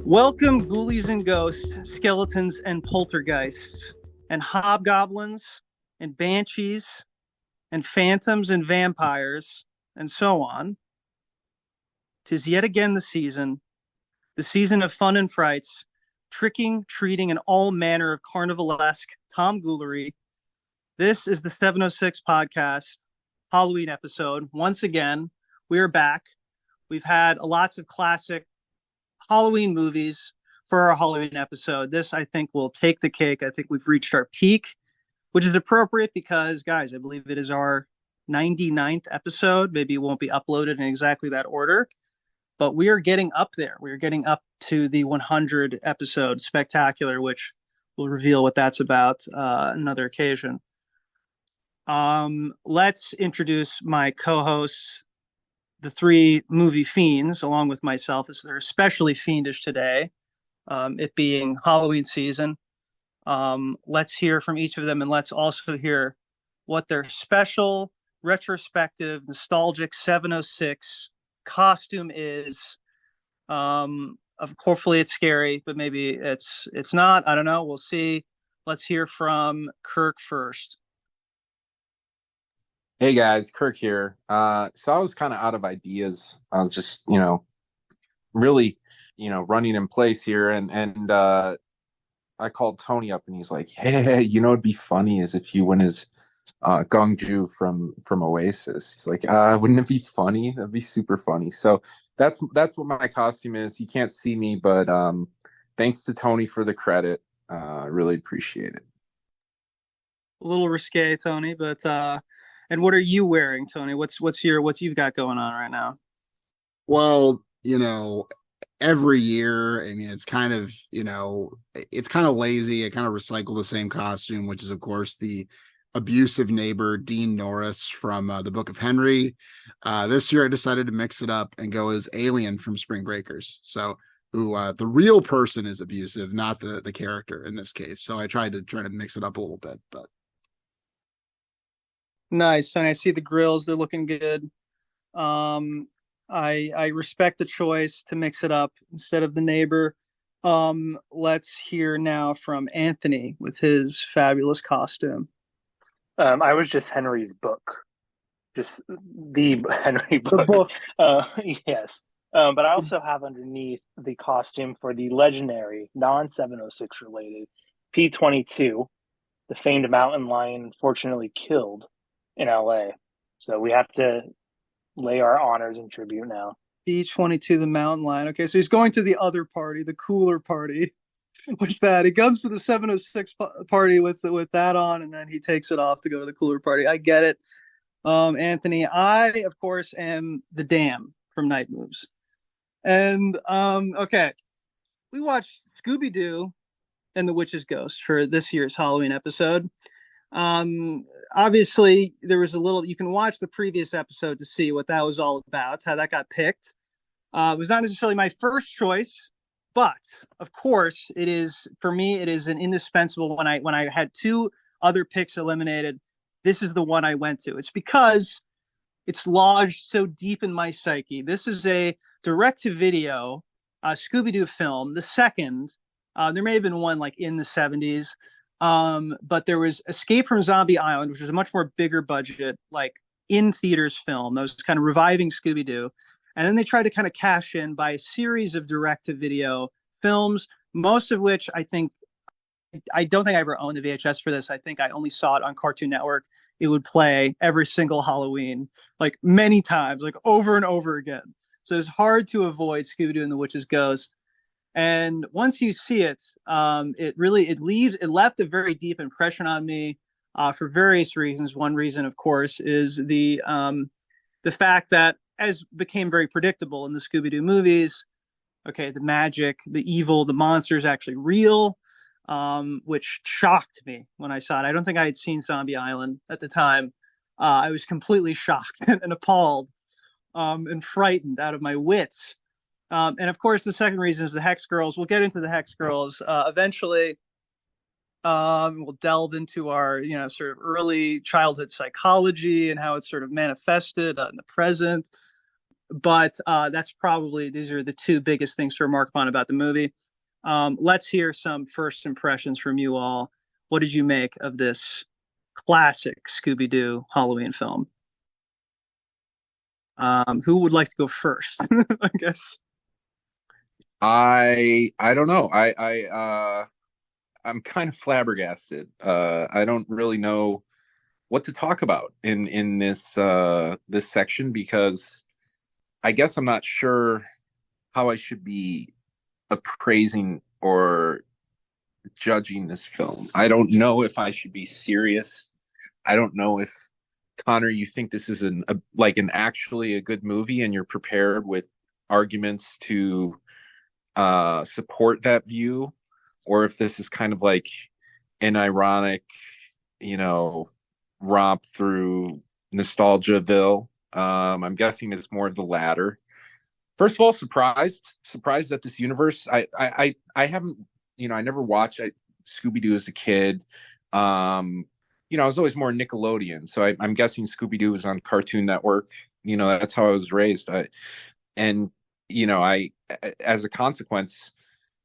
Welcome, ghoulies and ghosts, skeletons and poltergeists, and hobgoblins and banshees and phantoms and vampires, and so on. 'Tis yet again the season of fun and frights, tricking, treating, and all manner of carnivalesque tomfoolery. This is the 706 podcast Halloween episode. Once again, we are back. We've had lots of classic Halloween movies for our Halloween episode. This, I think, will take the cake. I think we've reached our peak, which is appropriate because, guys, I believe it is our 99th episode. Maybe it won't be uploaded in exactly that order, but we are getting up there. We are getting up to the 100 episode spectacular, which will reveal what that's about another occasion. Let's introduce my co-hosts, the three movie fiends, along with myself, as they're especially fiendish today, it being Halloween season. Let's hear from each of them, and let's also hear what their special, retrospective, nostalgic 706 costume is. Hopefully it's scary, but maybe it's not. I don't know. We'll see. Let's hear from Kirk first. Hey guys, Kirk here. So I was kind of out of ideas. I was just, really, running in place here, and I called Tony up, and he's like, "Hey, it'd be funny is if you went as Gongju from Oasis." He's like, "Wouldn't it be funny? That'd be super funny." So that's what my costume is. You can't see me, but thanks to Tony for the credit. I really appreciate it. A little risque, Tony, but and what are you wearing, Tony? What's you've got going on right now? Well, every year, I mean, it's kind of lazy. I kind of recycle the same costume, which is, of course, the abusive neighbor, Dean Norris from the Book of Henry. This year, I decided to mix it up and go as Alien from Spring Breakers. So, who the real person is abusive, not the character in this case. So I tried to mix it up a little bit, but. Nice. And I see the grills, they're looking good. I respect the choice to mix it up instead of the neighbor. Let's hear now from Anthony with his fabulous costume. I was just Henry's book, just the Henry The book. book. Yes. But I also have underneath the costume for the legendary, non 706 related P-22, the famed mountain lion, fortunately killed in LA. So we have to lay our honors and tribute now. P-22, the mountain lion. Okay, so he's going to the other party, the cooler party. With that, he comes to the 706 party with that on, and then he takes it off to go to the cooler party. I get it. Anthony, I of course am the Dam from Night Moves. And okay, we watched Scooby Doo and the Witch's Ghost for this year's Halloween episode. Obviously, there was you can watch the previous episode to see what that was all about, how that got picked. It was not necessarily my first choice, but of course, for me, it is an indispensable. When I had two other picks eliminated, this is the one I went to. It's because it's lodged so deep in my psyche. This is a direct-to-video Scooby Doo film, the second. There may have been one like in the 70s. But there was Escape from Zombie Island, which was a much more bigger budget, like in theaters film that was kind of reviving Scooby Doo. And then they tried to kind of cash in by a series of direct to video films, most of which I don't think I ever owned the VHS for this. I think I only saw it on Cartoon Network. It would play every single Halloween, like many times, like over and over again. So it's hard to avoid Scooby Doo and the Witch's Ghost. And once you see it, it left a very deep impression on me for various reasons. One reason, of course, is the fact that, as became very predictable in the Scooby-Doo movies, okay, the magic, the evil, the monster is actually real, which shocked me when I saw it. I don't think I had seen Zombie Island at the time. I was completely shocked and appalled and frightened out of my wits. And of course, the second reason is the Hex Girls. We'll get into the Hex Girls eventually. We'll delve into our, sort of early childhood psychology and how it's sort of manifested in the present. but these are the two biggest things to remark upon about the movie. Let's hear some first impressions from you all. What did you make of this classic Scooby Doo Halloween film? Who would like to go first? I guess. I don't know. I'm kind of flabbergasted. I don't really know what to talk about in this section, because I guess I'm not sure how I should be appraising or judging this film. I don't know if I should be serious. I don't know if, Connor, you think this is an actually a good movie and you're prepared with arguments to support that view, or if this is kind of like an ironic, romp through Nostalgiaville. I'm guessing it's more of the latter. First of all, surprised that this universe. I haven't, I never watched Scooby Doo as a kid. I was always more Nickelodeon, so I'm guessing Scooby Doo was on Cartoon Network. That's how I was raised. And I, as a consequence,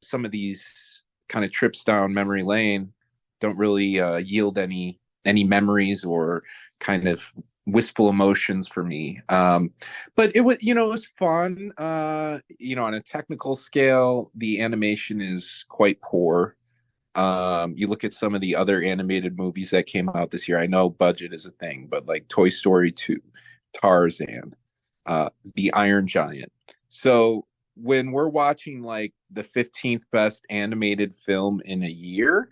some of these kind of trips down memory lane don't really yield any memories or kind of wistful emotions for me. But it was fun. On a technical scale, the animation is quite poor. You look at some of the other animated movies that came out this year. I know budget is a thing, but like Toy Story 2, Tarzan, The Iron Giant. So when we're watching like the 15th best animated film in a year,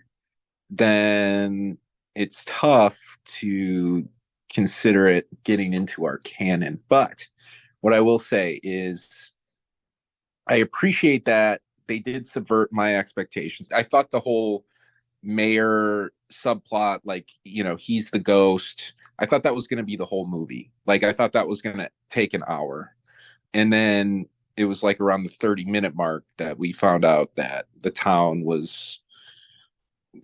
then it's tough to consider it getting into our canon. But what I will say is I appreciate that they did subvert my expectations. I thought the whole mayor subplot, like, he's the ghost, I thought that was going to be the whole movie. Like, I thought that was going to take an hour. And then it was like around the 30-minute mark that we found out that the town was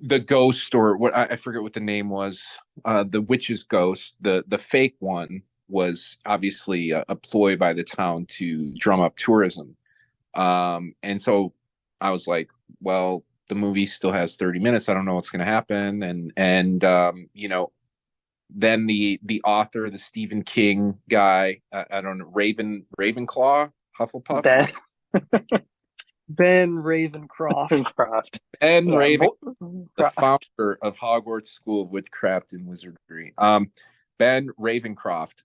the ghost, or what, I forget what the name was, the witch's ghost. The fake one was obviously a ploy by the town to drum up tourism. And so I was like, well, the movie still has 30 minutes. I don't know what's going to happen. And then the author, the Stephen King guy, I don't know, Ravenclaw, Hufflepuff. Ben Ravencroft. Ben Ravencroft, the founder of Hogwarts School of Witchcraft and Wizardry. Ben Ravencroft.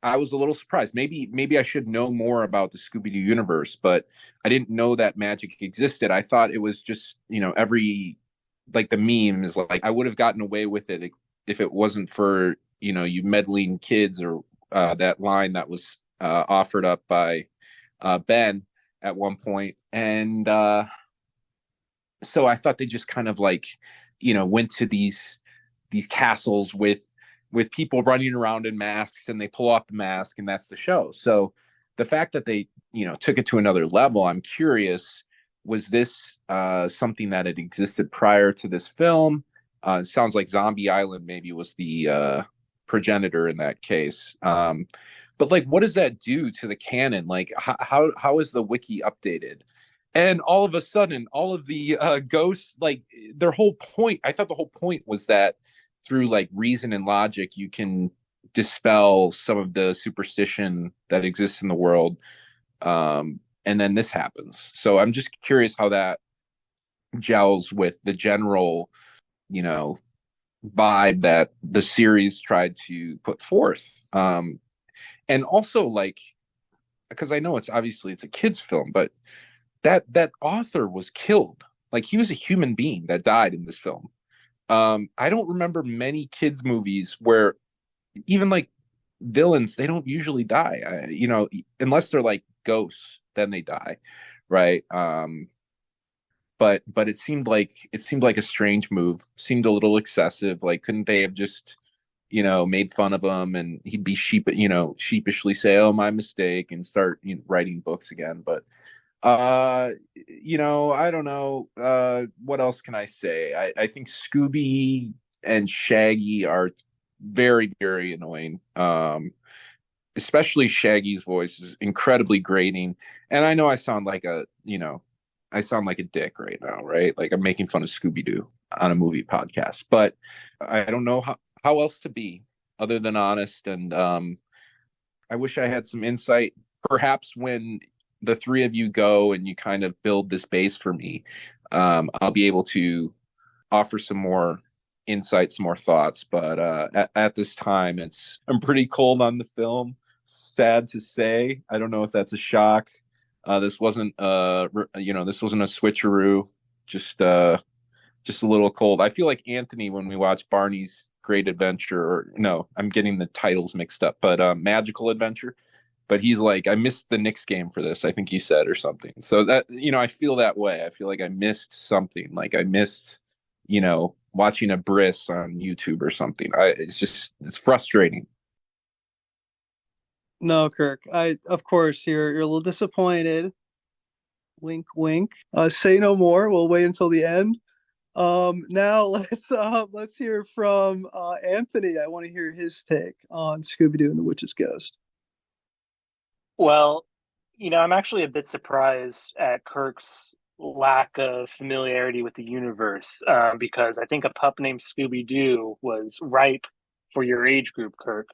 I was a little surprised. Maybe I should know more about the Scooby Doo universe, but I didn't know that magic existed. I thought it was just, every, like, the memes, like, I would have gotten away with it if it wasn't for, you meddling kids, or that line that was offered up by Ben at one point. And so I thought they just kind of like, went to these castles with people running around in masks, and they pull off the mask and that's the show. So the fact that they, took it to another level, I'm curious, was this something that had existed prior to this film? It sounds like Zombie Island maybe was the progenitor in that case. But like, what does that do to the canon? Like, how is the wiki updated? And all of a sudden, all of the ghosts, like, their whole point, I thought the whole point was that through like reason and logic, you can dispel some of the superstition that exists in the world. And then this happens. So I'm just curious how that gels with the general, vibe that the series tried to put forth. And also, like, because I know it's a kid's film, but that author was killed. Like, he was a human being that died in this film. I don't remember many kids movies where even like villains, they don't usually die. Unless they're like ghosts, then they die, right? But it seemed like a strange move. Seemed a little excessive. Like, couldn't they have just made fun of him, and he'd be sheepishly say, "Oh, my mistake," and start writing books again? But I don't know. What else can I say? I think Scooby and Shaggy are very, very annoying. especially Shaggy's voice is incredibly grating. And I know I sound like a, I sound like a dick right now, right? Like I'm making fun of Scooby Doo on a movie podcast, but I don't know how else to be other than honest. And I wish I had some insight. Perhaps when the three of you go and you kind of build this base for me, I'll be able to offer some more insights, more thoughts. But at this time, I'm pretty cold on the film. Sad to say. I don't know if that's a shock. This wasn't this wasn't a switcheroo. Just a little cold. I feel like Anthony when we watch Barney's Great Adventure, or no, I'm getting the titles mixed up, but Magical Adventure. But he's like, I missed the Knicks game for this, I think he said, or something. So that, I feel that way. I feel like I missed something. Like I missed, watching a bris on YouTube or something. It's frustrating. No, Kirk. Of course, you're a little disappointed. Wink, wink. Say no more. We'll wait until the end. Now let's hear from Anthony. I want to hear his take on Scooby Doo and the Witch's Ghost. Well, I'm actually a bit surprised at Kirk's lack of familiarity with the universe, because I think a pup named Scooby Doo was ripe for your age group, Kirk.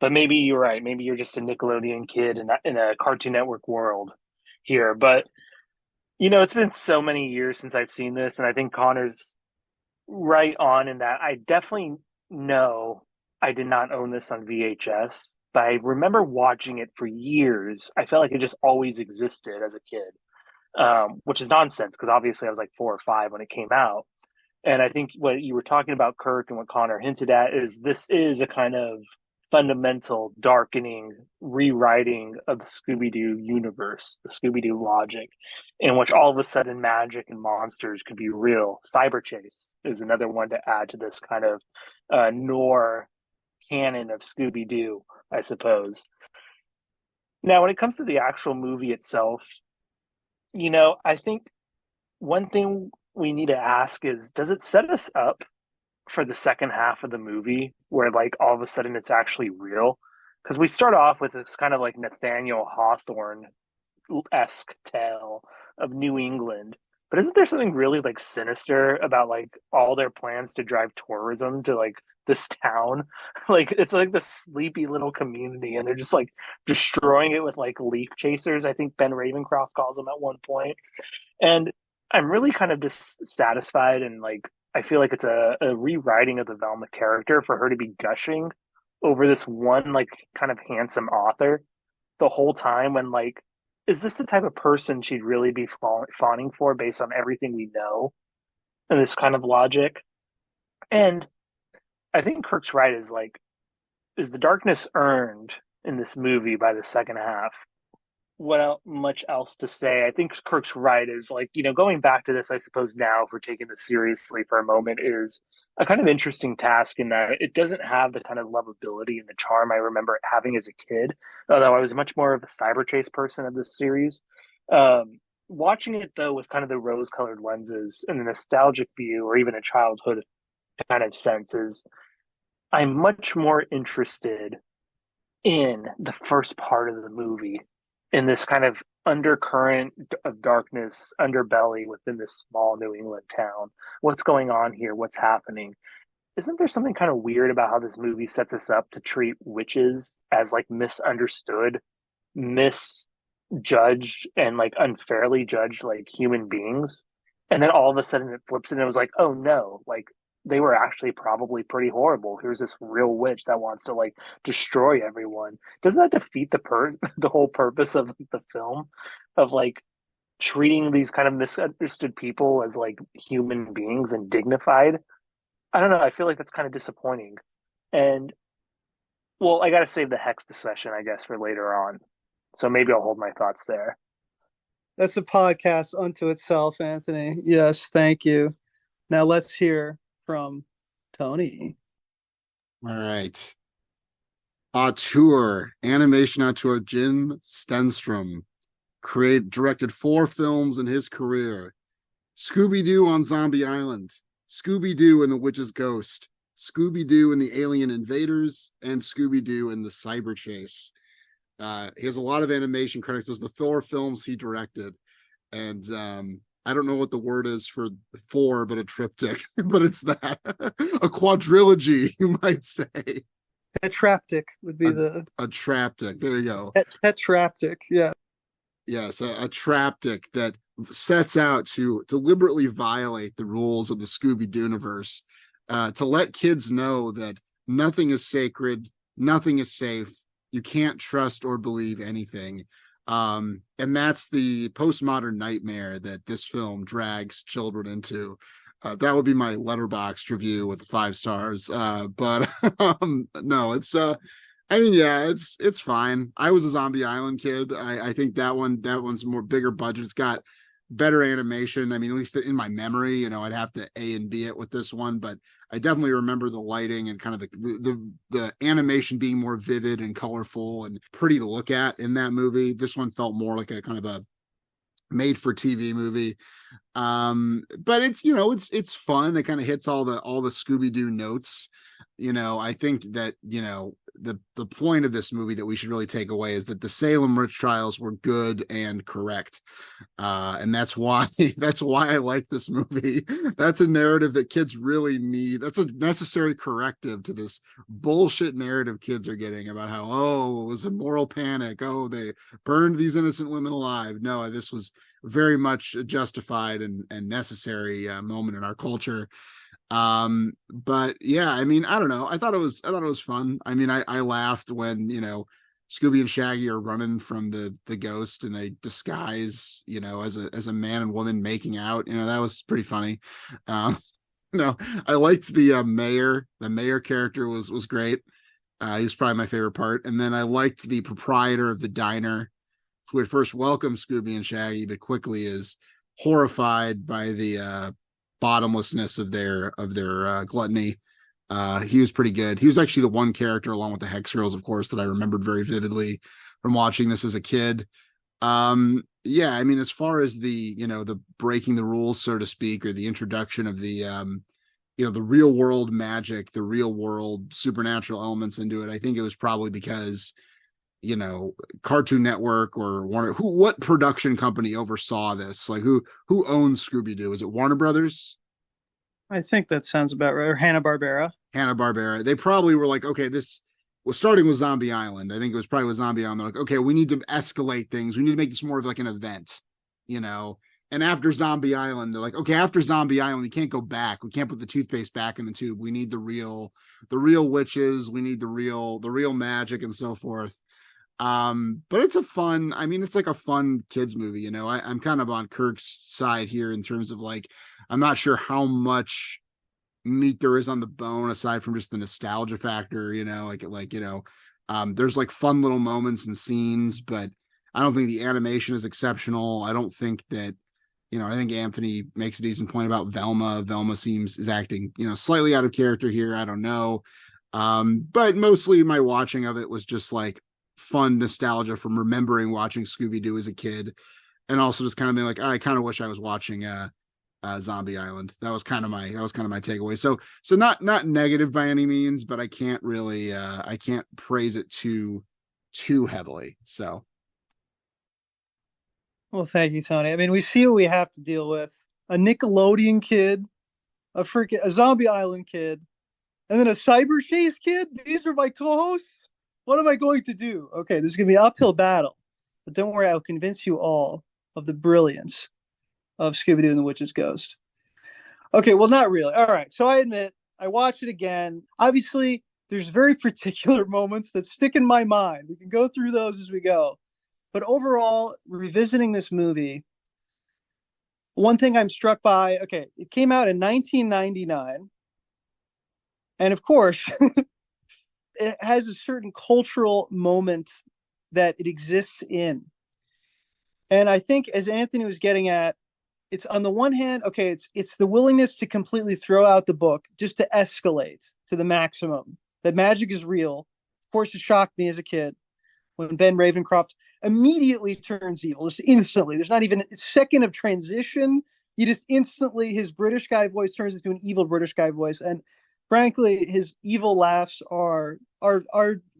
But maybe you're right. Maybe you're just a Nickelodeon kid in a Cartoon Network world here. But it's been so many years since I've seen this, and I think Connor's right on in that I definitely know I did not own this on VHS, but I remember watching it for years. I felt like it just always existed as a kid, which is nonsense because obviously I was like 4 or 5 when it came out. And I think what you were talking about, Kirk, and what Connor hinted at is this is a kind of fundamental darkening rewriting of the Scooby-Doo universe, the Scooby-Doo logic, in which all of a sudden magic and monsters could be real. Cyber Chase is another one to add to this kind of noir canon of Scooby-Doo, I suppose. Now, when it comes to the actual movie itself, I think one thing we need to ask is, does it set us up for the second half of the movie where like all of a sudden it's actually real? Because we start off with this kind of like Nathaniel Hawthorne-esque tale of New England, but isn't there something really like sinister about like all their plans to drive tourism to like this town? Like it's like the sleepy little community and they're just like destroying it with like leaf chasers, I think Ben Ravencroft calls them at one point. And I'm really kind of dissatisfied and like I feel like it's a rewriting of the Velma character for her to be gushing over this one like kind of handsome author the whole time when like, is this the type of person she'd really be fawning for based on everything we know and this kind of logic? And I think Kirk's right, is like, is the darkness earned in this movie by the second half? What much else to say? I think Kirk's right, is like, going back to this, I suppose now, if we're taking this seriously for a moment, is a kind of interesting task in that it doesn't have the kind of lovability and the charm I remember it having as a kid, although I was much more of a Cyber Chase person of this series. Watching it, though, with kind of the rose-colored lenses and a nostalgic view, or even a childhood kind of senses, I'm much more interested in the first part of the movie, in this kind of undercurrent of darkness, underbelly within this small New England town. What's going on here? What's happening? Isn't there something kind of weird about how this movie sets us up to treat witches as like misunderstood, misjudged, and like unfairly judged like human beings? And then all of a sudden it flips and it was like, oh no, like they were actually probably pretty horrible. Here's this real witch that wants to like destroy everyone. Doesn't that defeat the whole purpose of the film, of like treating these kind of misunderstood people as like human beings and dignified? I don't know. I feel like that's kind of disappointing. And well, I got to save the Hex discussion, I guess, for later on. So maybe I'll hold my thoughts there. That's a podcast unto itself, Anthony. Yes, thank you. Now let's hear from Tony. All right. Animation auteur Jim Stenstrom directed 4 films in his career: Scooby Doo on Zombie Island, Scooby Doo and the Witch's Ghost, Scooby Doo and the Alien Invaders, and Scooby Doo and the Cyber Chase. He has a lot of animation credits. Those are the 4 films he directed, and I don't know what the word is for 4, but a triptych, but it's that a quadrilogy, you might say. Tetraptych would be a traptych. There you go. Tetraptych, yeah. Yes, a traptych that sets out to deliberately violate the rules of the Scooby Doo universe, to let kids know that nothing is sacred, nothing is safe. You can't trust or believe anything. And that's the postmodern nightmare that this film drags children into. That would be my Letterboxd review with 5 stars. But no, it's I mean, yeah, it's fine. I was a Zombie Island kid. I think that one's more bigger budget. It's got better animation. I mean, at least in my memory, I'd have to A and B it with this one, but I definitely remember the lighting and kind of the animation being more vivid and colorful and pretty to look at in that movie. This one felt more like a kind of a made for TV movie. But it's fun. It kind of hits all the Scooby Doo notes. I think that the point of this movie that we should really take away is that the Salem witch trials were good and correct, and that's why I like this movie. That's a narrative that kids really need. That's a necessary corrective to this bullshit narrative kids are getting about how, it was a moral panic, they burned these innocent women alive. No, this was very much a justified and necessary moment in our culture. But yeah, I mean, I don't know, I thought it was fun. I mean, I laughed when Scooby and Shaggy are running from the ghost and they disguise as a man and woman making out. That was pretty funny. I liked the mayor character was great. He was probably my favorite part. And then I liked the proprietor of the diner, who at first welcomed Scooby and Shaggy but quickly is horrified by the bottomlessness of their gluttony. He was pretty good. He was actually the one character, along with the Hex Girls, of course, that I remembered very vividly from watching this as a kid. Yeah, I mean, as far as the breaking the rules, so to speak, or the introduction of the the real world magic, the real world supernatural elements into it, I think it was probably because Cartoon Network or what production company oversaw this? Like who owns Scooby Doo? Is it Warner Brothers? I think that sounds about right. Or Hanna-Barbera. They probably were like, okay, this was starting with Zombie Island. I think it was probably with Zombie Island. They're like, okay, we need to escalate things. We need to make this more of like an event, And after Zombie Island, they're like, okay, after Zombie Island, we can't go back. We can't put the toothpaste back in the tube. We need the real witches. We need the real magic and so forth. But it's it's like a fun kids movie. I'm kind of on Kirk's side here in terms of like, I'm not sure how much meat there is on the bone aside from just the nostalgia factor, there's like fun little moments and scenes, but I don't think the animation is exceptional. I don't think that, I think Anthony makes a decent point about Velma. Velma is acting, slightly out of character here. I don't know. But mostly my watching of it was just like fun nostalgia from remembering watching Scooby Doo as a kid, and also just kind of being like, I kind of wish I was watching Zombie Island. That was kind of my takeaway. So not negative by any means, but I can't really I can't praise it too heavily. So, well, thank you, Tony. I mean, we see what we have to deal with: a Nickelodeon kid, a Zombie Island kid, and then a Cyber Chase kid. These are my co-hosts. What am I going to do? Okay, this is going to be an uphill battle. But don't worry, I'll convince you all of the brilliance of Scooby-Doo and the Witch's Ghost. Okay, well, not really. All right, so I admit, I watched it again. Obviously, there's very particular moments that stick in my mind. We can go through those as we go. But overall, revisiting this movie, one thing I'm struck by, okay, it came out in 1999. And of course, it has a certain cultural moment that it exists in. And I think, as Anthony was getting at, it's on the one hand, okay, it's the willingness to completely throw out the book just to escalate to the maximum. That magic is real. Of course, it shocked me as a kid when Ben Ravencroft immediately turns evil, just instantly. There's not even a second of transition. You just instantly, his British guy voice turns into an evil British guy voice. And frankly, his evil laughs are are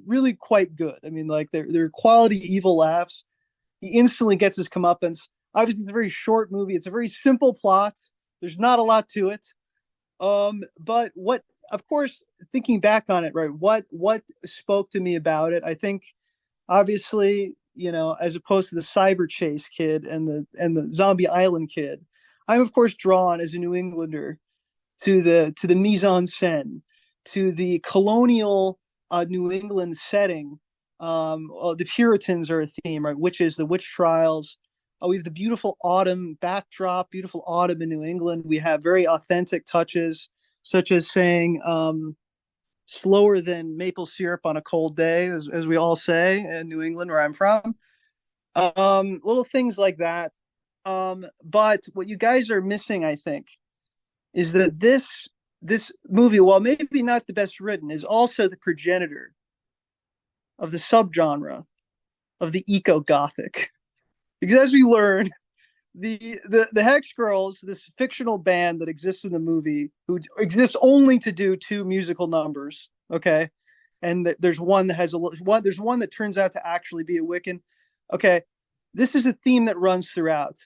really quite good. I mean, like they're quality evil laughs. He instantly gets his comeuppance. Obviously, it's a very short movie. It's a very simple plot. There's not a lot to it. But what, of course, thinking back on it, right? What spoke to me about it? I think, obviously, as opposed to the Cyber Chase kid and the Zombie Island kid, I'm of course drawn as a New Englander to the mise en scène, to the colonial New England setting. The Puritans are a theme, right? Witches, the witch trials. We have the beautiful autumn backdrop, beautiful autumn in New England. We have very authentic touches, such as saying slower than maple syrup on a cold day, as we all say in New England, where I'm from. Little things like that. But what you guys are missing, I think, is that this movie, while maybe not the best written, is also the progenitor of the subgenre of the eco-gothic. Because as we learn, the Hex Girls, this fictional band that exists in the movie, who exists only to do two musical numbers, okay, and there's one that has there's one that turns out to actually be a Wiccan. Okay, this is a theme that runs throughout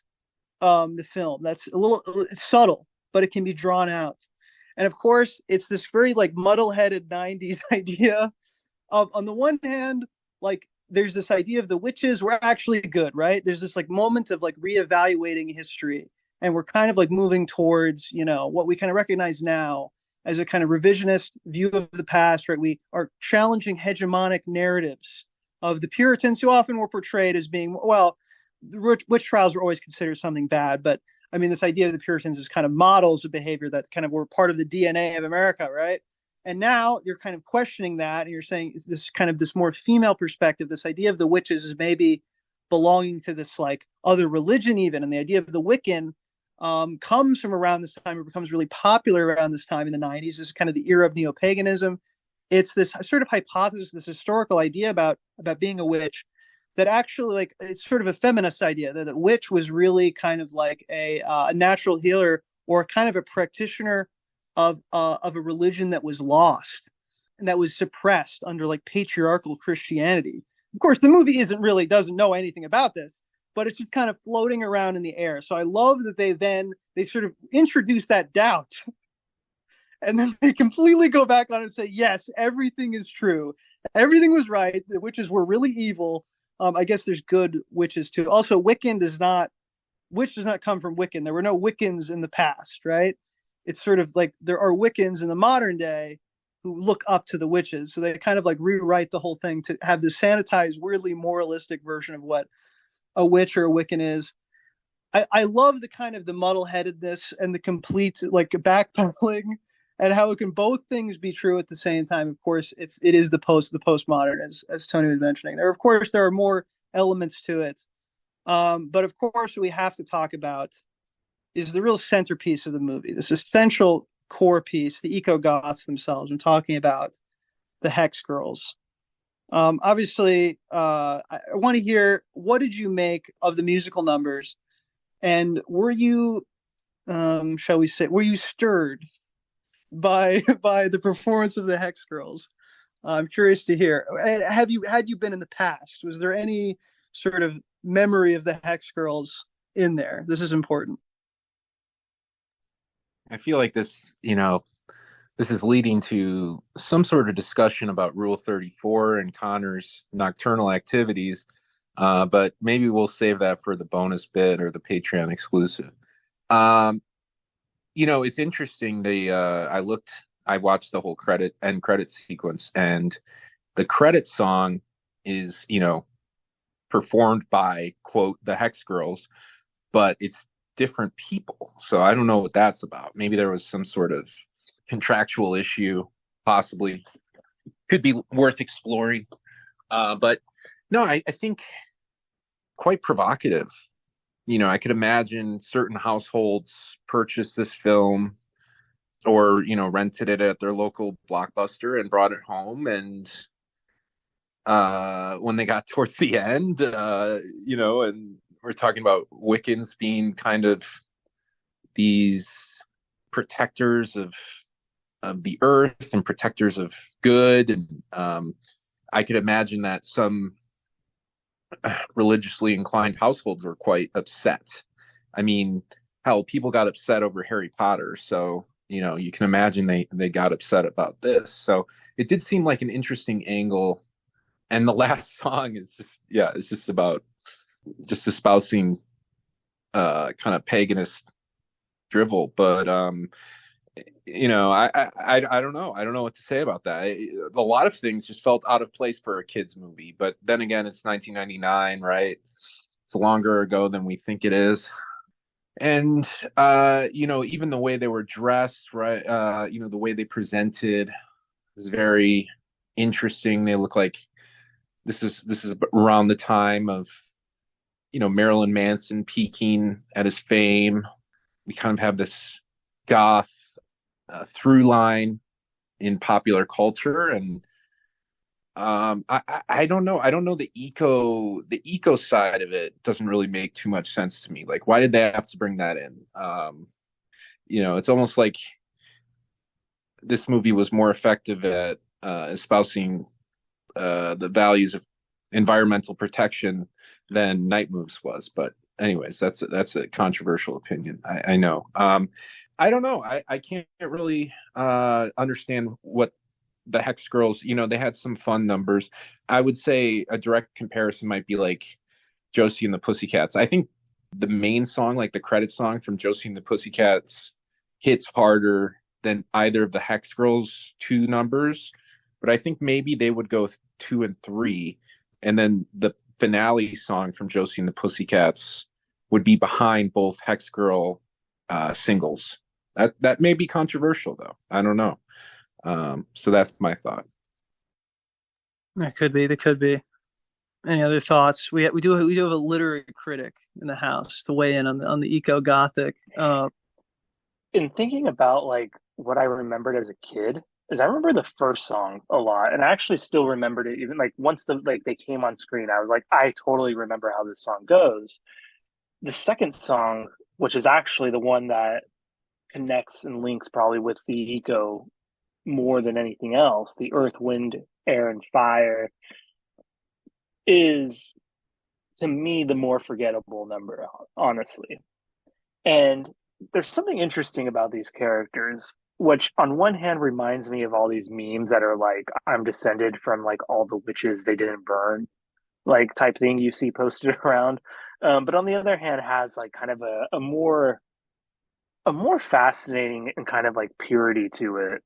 the film. That's it's subtle, but it can be drawn out. And of course, it's this very like muddle-headed 90s idea of, on the one hand, like there's this idea of the witches were actually good, right? There's this like moment of like reevaluating history, and we're kind of like moving towards, what we kind of recognize now as a kind of revisionist view of the past, right? We are challenging hegemonic narratives of the Puritans, who often were portrayed as being, well, witch trials were always considered something bad, but I mean, this idea of the Puritans is kind of models of behavior that kind of were part of the DNA of America, right? And now you're kind of questioning that, and you're saying, is this kind of this more female perspective, this idea of the witches is maybe belonging to this like other religion even, and the idea of the Wiccan comes from around this time. It becomes really popular around this time in the 90s. This is kind of the era of neo-paganism. It's this sort of hypothesis, this historical idea about being a witch, that actually, like, it's sort of a feminist idea that a witch was really kind of like a natural healer, or kind of a practitioner of a religion that was lost and that was suppressed under like patriarchal Christianity. Of course, the movie doesn't know anything about this, but it's just kind of floating around in the air. So I love that they sort of introduce that doubt, and then they completely go back on and say, yes, everything is true, everything was right, the witches were really evil. I guess there's good witches too. Also, witch does not come from Wiccan. There were no Wiccans in the past, right? It's sort of like there are Wiccans in the modern day who look up to the witches. So they kind of like rewrite the whole thing to have this sanitized, weirdly moralistic version of what a witch or a Wiccan is. I love the kind of the muddle-headedness and the complete like backpedaling, and how it can both things be true at the same time. Of course, it is the postmodern, as Tony was mentioning. There are more elements to it, but of course, we have to talk about is the real centerpiece of the movie, this essential core piece, the eco-goths themselves. I'm talking about the Hex Girls. Obviously, I want to hear, what did you make of the musical numbers, and were you, shall we say, were you stirred by the performance of the Hex Girls? I'm curious to hear. Had you been in the past? Was there any sort of memory of the Hex Girls in there? This is important. I feel like this is leading to some sort of discussion about Rule 34 and Connor's nocturnal activities, but maybe we'll save that for the bonus bit or the Patreon exclusive. It's interesting. I watched the whole end credit sequence, and the credit song is, performed by, quote, the Hex Girls, but it's different people. So I don't know what that's about. Maybe there was some sort of contractual issue, possibly. Could be worth exploring. But no, I think quite provocative. I could imagine certain households purchased this film, or, rented it at their local Blockbuster and brought it home. And when they got towards the end, and we're talking about Wiccans being kind of these protectors of the earth and protectors of good. And I could imagine that some religiously inclined households were quite upset. I mean, hell, people got upset over Harry Potter, so you can imagine they got upset about this. So it did seem like an interesting angle. And the last song is just, yeah, it's just about just espousing kind of paganist drivel. But I don't know. I don't know what to say about that. A lot of things just felt out of place for a kids movie. But then again, it's 1999, right? It's longer ago than we think it is. And even the way they were dressed, right? The way they presented is very interesting. They look like this is around the time of Marilyn Manson peaking at his fame. We kind of have this goth through line in popular culture. And I don't know. I don't know, the eco side of it doesn't really make too much sense to me. Like, why did they have to bring that in? It's almost like this movie was more effective at espousing the values of environmental protection than Night Moves was. But anyways, that's a controversial opinion. I know. I don't know. I can't really understand what the Hex Girls, they had some fun numbers. I would say a direct comparison might be like Josie and the Pussycats. I think the main song, like the credit song from Josie and the Pussycats, hits harder than either of the Hex Girls two numbers. But I think maybe they would go 2 and 3, and then the finale song from Josie and the Pussycats would be behind both Hex Girl singles. That may be controversial, though. I don't know. So that's my thought. That could be. That could be. Any other thoughts? We do have a literary critic in the house to weigh in on the eco-gothic. In thinking about like what I remembered as a kid, is I remember the first song a lot, and I actually still remembered it. Even like once they came on screen, I was like, I totally remember how this song goes. The second song, which is actually the one that connects and links probably with the eco more than anything else, the earth, wind, air, and fire, is to me the more forgettable number, honestly. And there's something interesting about these characters, which on one hand reminds me of all these memes that are like, I'm descended from like all the witches they didn't burn, like type thing you see posted around. But on the other hand, has like kind of a more fascinating and kind of like purity to it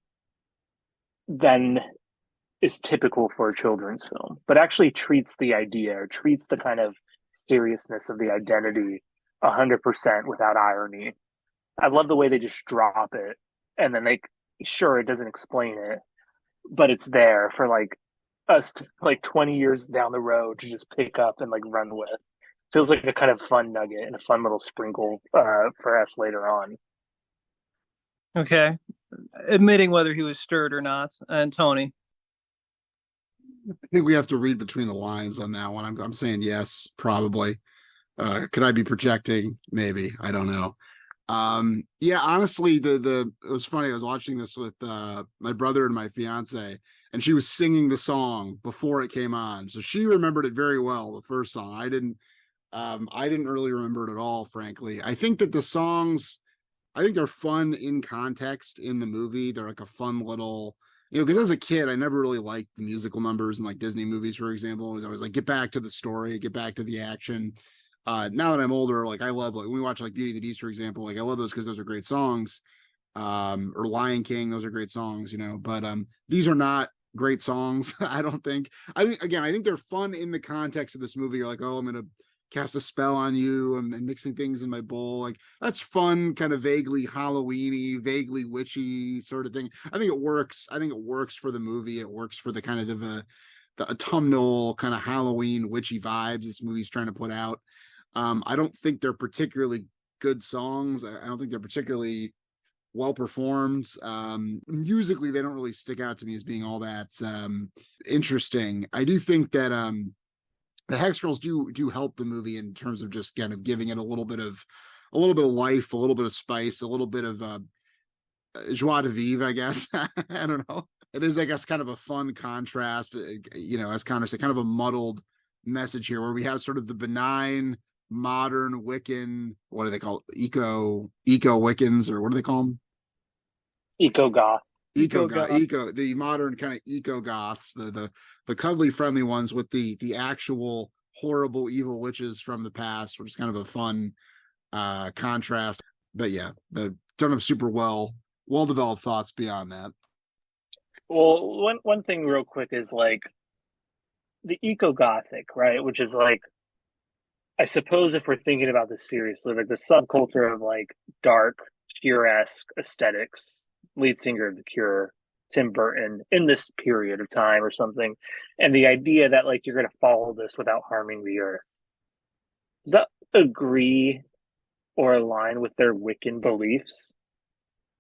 than is typical for a children's film, but actually treats the idea or treats the kind of seriousness of the identity 100% without irony. I love the way they just drop it, and then sure, it doesn't explain it, but it's there for like us to, like 20 years down the road to just pick up and like run with. Feels like a kind of fun nugget and a fun little sprinkle for us later on. Okay, admitting whether he was stirred or not. And Tony, I think we have to read between the lines on that one. I'm saying yes, probably. Could I be projecting? Maybe. I don't know. Yeah, honestly, it was funny. I was watching this with my brother and my fiance, and she was singing the song before it came on, so she remembered it very well. The first song, I didn't really remember it at all, frankly. I think that the songs, I think they're fun in context in the movie. They're like a fun little, because as a kid, I never really liked the musical numbers in like Disney movies, for example. It was always like, get back to the story, get back to the action. Now that I'm older, like I love, like when we watch like Beauty and the Beast, for example, like I love those because those are great songs. Or Lion King, those are great songs, but these are not great songs. I don't think. I think they're fun in the context of this movie. You're like, oh, I'm gonna cast a spell on you and mixing things in my bowl. Like that's fun, kind of vaguely Halloweeny, vaguely witchy sort of thing. I think it works. I think it works for the movie. It works for the kind of the autumnal kind of Halloween witchy vibes this movie's trying to put out. I don't think they're particularly good songs. I don't think they're particularly well performed. Musically, they don't really stick out to me as being all that interesting. I do think that the Hex Girls do help the movie in terms of just kind of giving it a little bit of life, a little bit of spice, a little bit of joie de vivre, I guess. I don't know. It is, I guess, kind of a fun contrast, as Connor said, kind of a muddled message here where we have sort of the benign modern Wiccan, what do they call it? Eco Wiccans, or what do they call them? Eco-goth. The modern kind of eco-goths, the cuddly friendly ones with the actual horrible evil witches from the past, which is kind of a fun contrast. But yeah, don't have super well developed thoughts beyond that. Well, one thing real quick is like the eco-gothic, right? Which is like, I suppose if we're thinking about this seriously, like the subculture of like dark, Cure-esque aesthetics, lead singer of The Cure, Tim Burton, in this period of time or something, and the idea that like you're going to follow this without harming the earth. Does that agree or align with their Wiccan beliefs?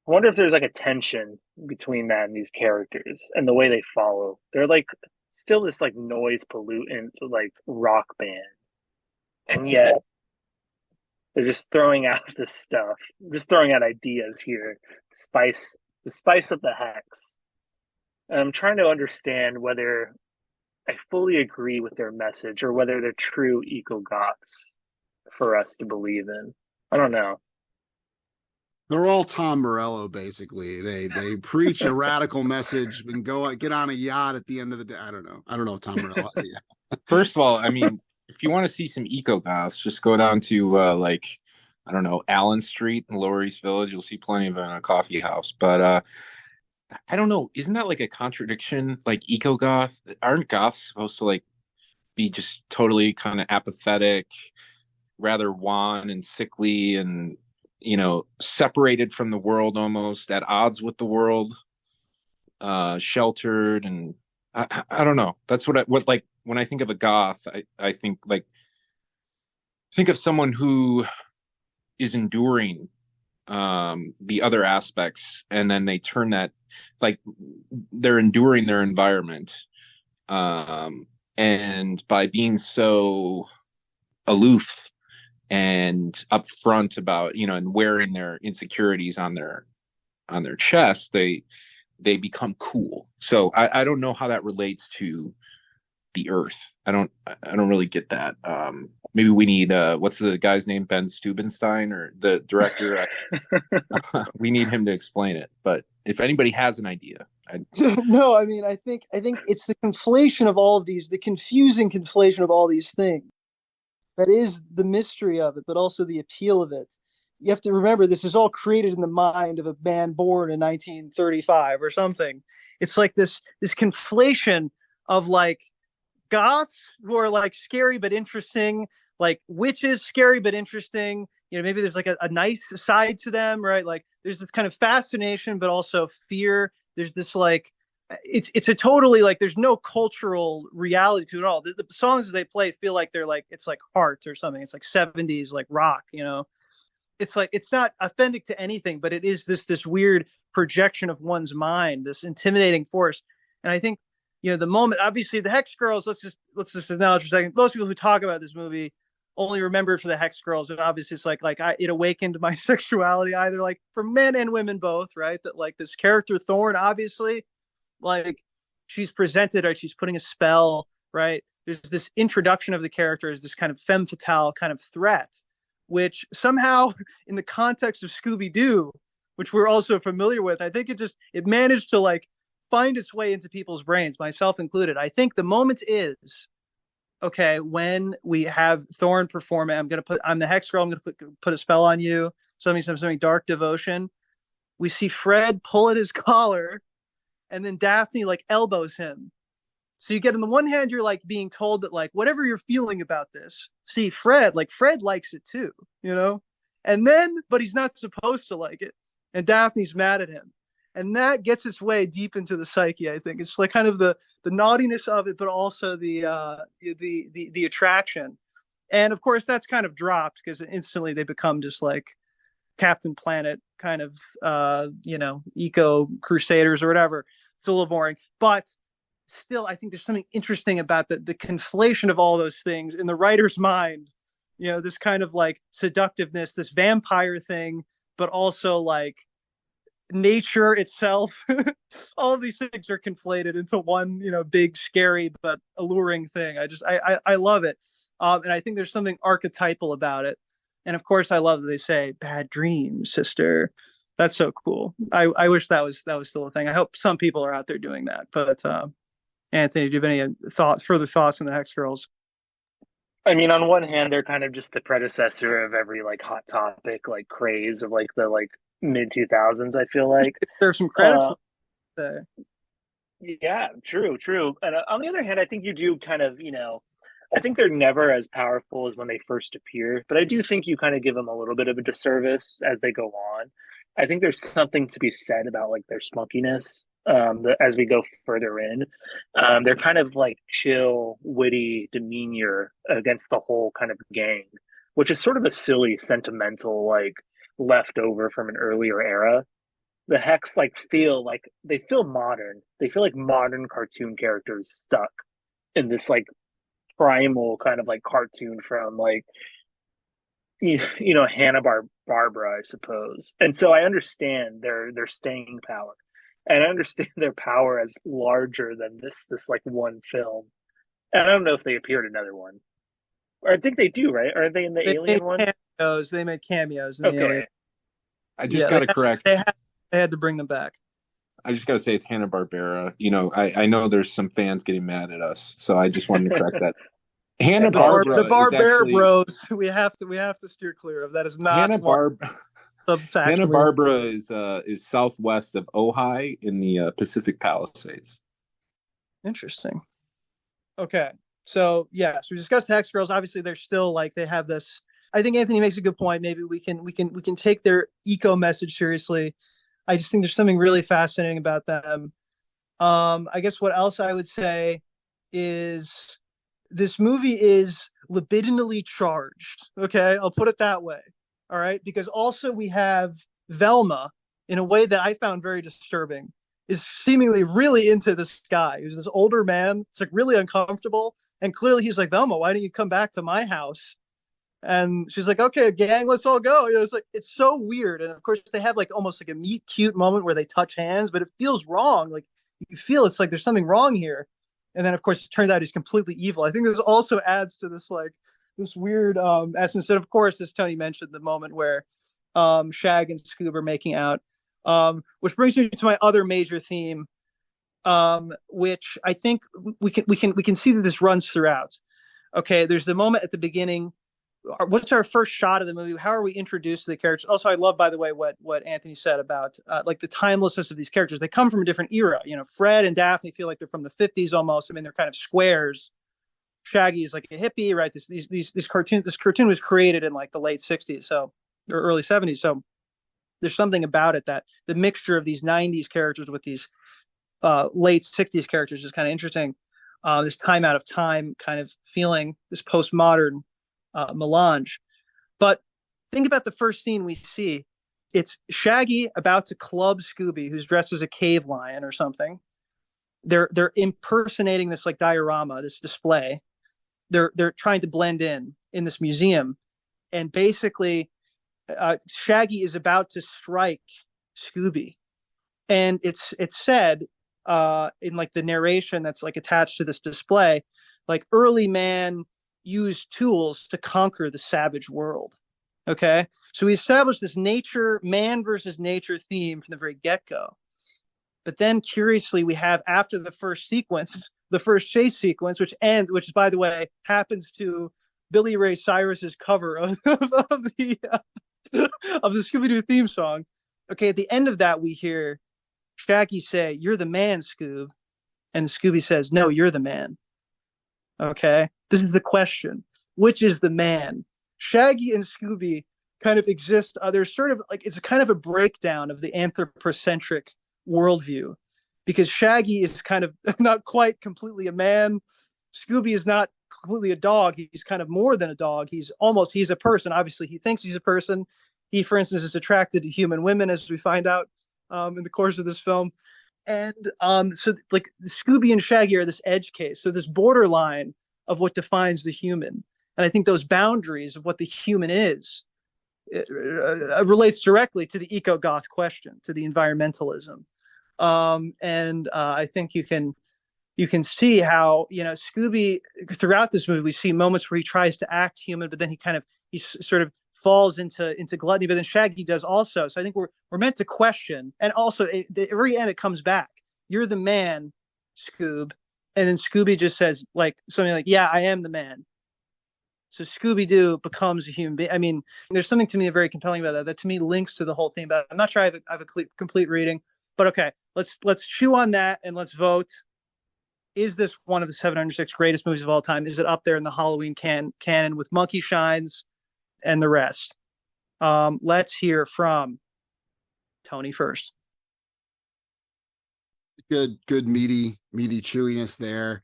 I wonder if there's like a tension between that and these characters and the way they follow. They're like still this like noise pollutant like rock band, and yet they're just throwing out this stuff, just throwing out ideas here, the spice of the hex. And I'm trying to understand whether I fully agree with their message or whether they're true eco-goths for us to believe in. I don't know. They're all Tom Morello, basically. They preach a radical message and get on a yacht at the end of the day. I don't know if Tom Morello has a yacht. First of all, I mean, if you want to see some eco-goths, just go down to I don't know, Allen Street in Lower East Village. You'll see plenty of them in a coffee house. But I don't know. Isn't that like a contradiction? Like eco-goth? Aren't goths supposed to like be just totally kind of apathetic, rather wan and sickly, and separated from the world, almost at odds with the world, sheltered, and I don't know. That's what like when I think of a goth, I think of someone who is enduring the other aspects, and then they turn that, like, they're enduring their environment, and by being so aloof and upfront about and wearing their insecurities on their chest, they become cool. So I don't know how that relates to the earth. I don't really get that. Maybe we need what's the guy's name, Ben Stubenstein, or the director. We need him to explain it. But if anybody has an idea, no, I mean, I think it's the conflation of all of these, the confusing conflation of all these things. That is the mystery of it, but also the appeal of it. You have to remember, this is all created in the mind of a man born in 1935 or something. It's like this conflation of like goths who are like scary but interesting, like witches scary but interesting. Maybe there's like a nice side to them, right? Like there's this kind of fascination, but also fear. There's this like, it's a totally like, there's no cultural reality to it at all. The songs they play feel like they're like, it's like Hearts or something. It's like 70s like rock, It's like, it's not authentic to anything, but it is this weird projection of one's mind, this intimidating force. And I think, the moment, obviously the Hex Girls, let's just acknowledge for a second, most people who talk about this movie only remember it for the Hex Girls. And obviously it's like it awakened my sexuality, either like for men and women both, right? That like this character Thorn, obviously, like she's presented, right? She's putting a spell, right? There's this introduction of the character as this kind of femme fatale kind of threat, which somehow in the context of Scooby Doo, which we're also familiar with, I think it managed to like find its way into people's brains, myself included. I think the moment is, okay, when we have Thorn perform, I'm the Hex Girl, I'm going to put a spell on you, something dark devotion. We see Fred pull at his collar, and then Daphne like elbows him. So you get, on the one hand, you're like being told that like, whatever you're feeling about this, see Fred likes it too, and then, but he's not supposed to like it. And Daphne's mad at him. And that gets its way deep into the psyche, I think. It's like kind of the naughtiness of it, but also the attraction. And of course that's kind of dropped because instantly they become just like Captain Planet kind of, eco crusaders or whatever. It's a little boring, but still, I think there's something interesting about the conflation of all those things in the writer's mind. This kind of like seductiveness, this vampire thing, but also like nature itself. All of these things are conflated into one, big, scary but alluring thing. I love it, and I think there's something archetypal about it. And of course, I love that they say "bad dreams, sister." That's so cool. I wish that was still a thing. I hope some people are out there doing that. But Anthony, do you have any further thoughts on the Hex Girls? I mean, on one hand, they're kind of just the predecessor of every like hot topic, like craze of like the like mid 2000s. I feel like, There's some credit uh, for that. yeah, true, true. And on the other hand, I think you do kind of, I think they're never as powerful as when they first appear, but I do think you kind of give them a little bit of a disservice as they go on. I think there's something to be said about like their spunkiness, as we go further in. They're kind of like chill, witty demeanor against the whole kind of gang, which is sort of a silly, sentimental, like leftover from an earlier era. The Hex like they feel modern. They feel like modern cartoon characters stuck in this like primal kind of like cartoon from like Barbara, I suppose. And so I understand their staying power, and I understand their power as larger than this like one film. And I don't know if they appear in another one, or I think they do, right? Are they in the They Alien made one? cameos. They made cameos in the Okay. Alien. I just Yeah, got to correct. they had to bring them back. I just got to say it's Hanna-Barbera. I know there's some fans getting mad at us, so I just wanted to correct that. Hanna-Barbera The is Barbera actually Bros. We have to steer clear of that. Is not Hanna-Barbera is southwest of Ojai in the Pacific Palisades. Interesting. Okay, so we discussed Hex Girls. Obviously, they're still like they have this. I think Anthony makes a good point. Maybe we can take their eco message seriously. I just think there's something really fascinating about them. I guess what else I would say is this movie is libidinally charged. Okay, I'll put it that way. All right, because also we have Velma in a way that I found very disturbing. Is seemingly really into this guy who's this older man. It's like really uncomfortable, and clearly he's like, Velma, why don't you come back to my house? And she's like, okay, gang, let's all go. It's so weird. And of course, they have like almost like a meet cute moment where they touch hands, but it feels wrong. Like you feel it's like there's something wrong here. And then, of course, it turns out he's completely evil. I think this also adds to this like this weird essence. And of course, as Tony mentioned, the moment where Shag and Scoob are making out, which brings me to my other major theme, which I think we can see that this runs throughout. Okay, there's the moment at the beginning. What's our first shot of the movie? How are we introduced to the characters? Also, I love, by the way, what Anthony said about like the timelessness of these characters. They come from a different era. Fred and Daphne feel like they're from the 50s almost. I mean, they're kind of squares. Shaggy is like a hippie, right? This cartoon was created in like the late 60s, or early 70s. So there's something about it that the mixture of these 90s characters with these late 60s characters is kind of interesting. This time out of time kind of feeling, this postmodern melange. But think about the first scene we see. It's Shaggy about to club Scooby, who's dressed as a cave lion or something. They're impersonating this like diorama, this display. They're trying to blend in this museum, and basically, Shaggy is about to strike Scooby, and it's said in like the narration that's like attached to this display, like early man used tools to conquer the savage world. Okay, so we established this man versus nature theme from the very get-go. But then curiously, we have after the first sequence, the first chase sequence, which by the way, happens to Billy Ray Cyrus's cover of the Scooby Doo theme song. Okay, at the end of that, we hear Shaggy say, "You're the man, Scoob," and Scooby says, "No, you're the man." Okay, this is the question: which is the man? Shaggy and Scooby kind of exist. There's sort of like it's a kind of a breakdown of the anthropocentric worldview, because Shaggy is kind of not quite completely a man. Scooby is not completely a dog. He's kind of more than a dog. He's a person. Obviously, he thinks he's a person. He, for instance, is attracted to human women, as we find out in the course of this film. And so like Scooby and Shaggy are this edge case. So this borderline of what defines the human. And I think those boundaries of what the human is relates directly to the eco-goth question, to the environmentalism. And I think you can see how, Scooby, throughout this movie, we see moments where he tries to act human, but then he sort of falls into gluttony. But then Shaggy does also. So I think we're meant to question, and also at the very end it comes back. You're the man, Scoob, and then Scooby just says like something like, "Yeah, I am the man." So Scooby Doo becomes a human being. I mean, there's something to me very compelling about that. That to me links to the whole thing. But I'm not sure I have a complete reading. But okay, let's chew on that and let's vote. Is this one of the 706 greatest movies of all time? Is it up there in the Halloween canon with Monkey Shines and the rest? Let's hear from Tony first. Good meaty chewiness there.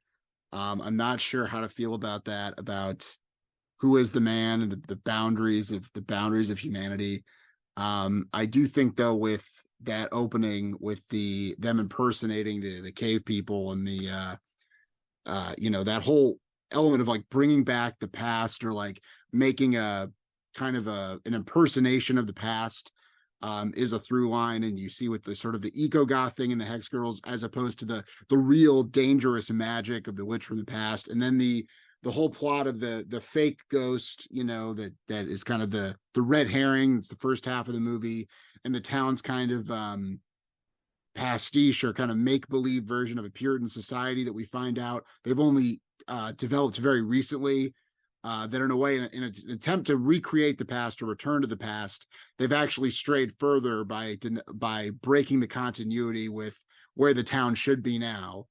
I'm not sure how to feel about that, about who is the man and the boundaries of humanity. I do think though, with that opening with them impersonating the cave people and that whole element of like bringing back the past, or like making a kind of an impersonation of the past, is a through line. And you see with the sort of the eco-goth thing in the Hex Girls, as opposed to the real dangerous magic of the witch from the past. And then the whole plot of the fake ghost, that is kind of the red herring. It's the first half of the movie, and the town's kind of pastiche or kind of make-believe version of a Puritan society that we find out they've only developed very recently. That in a way, in an attempt to recreate the past or return to the past, they've actually strayed further by breaking the continuity with where the town should be now,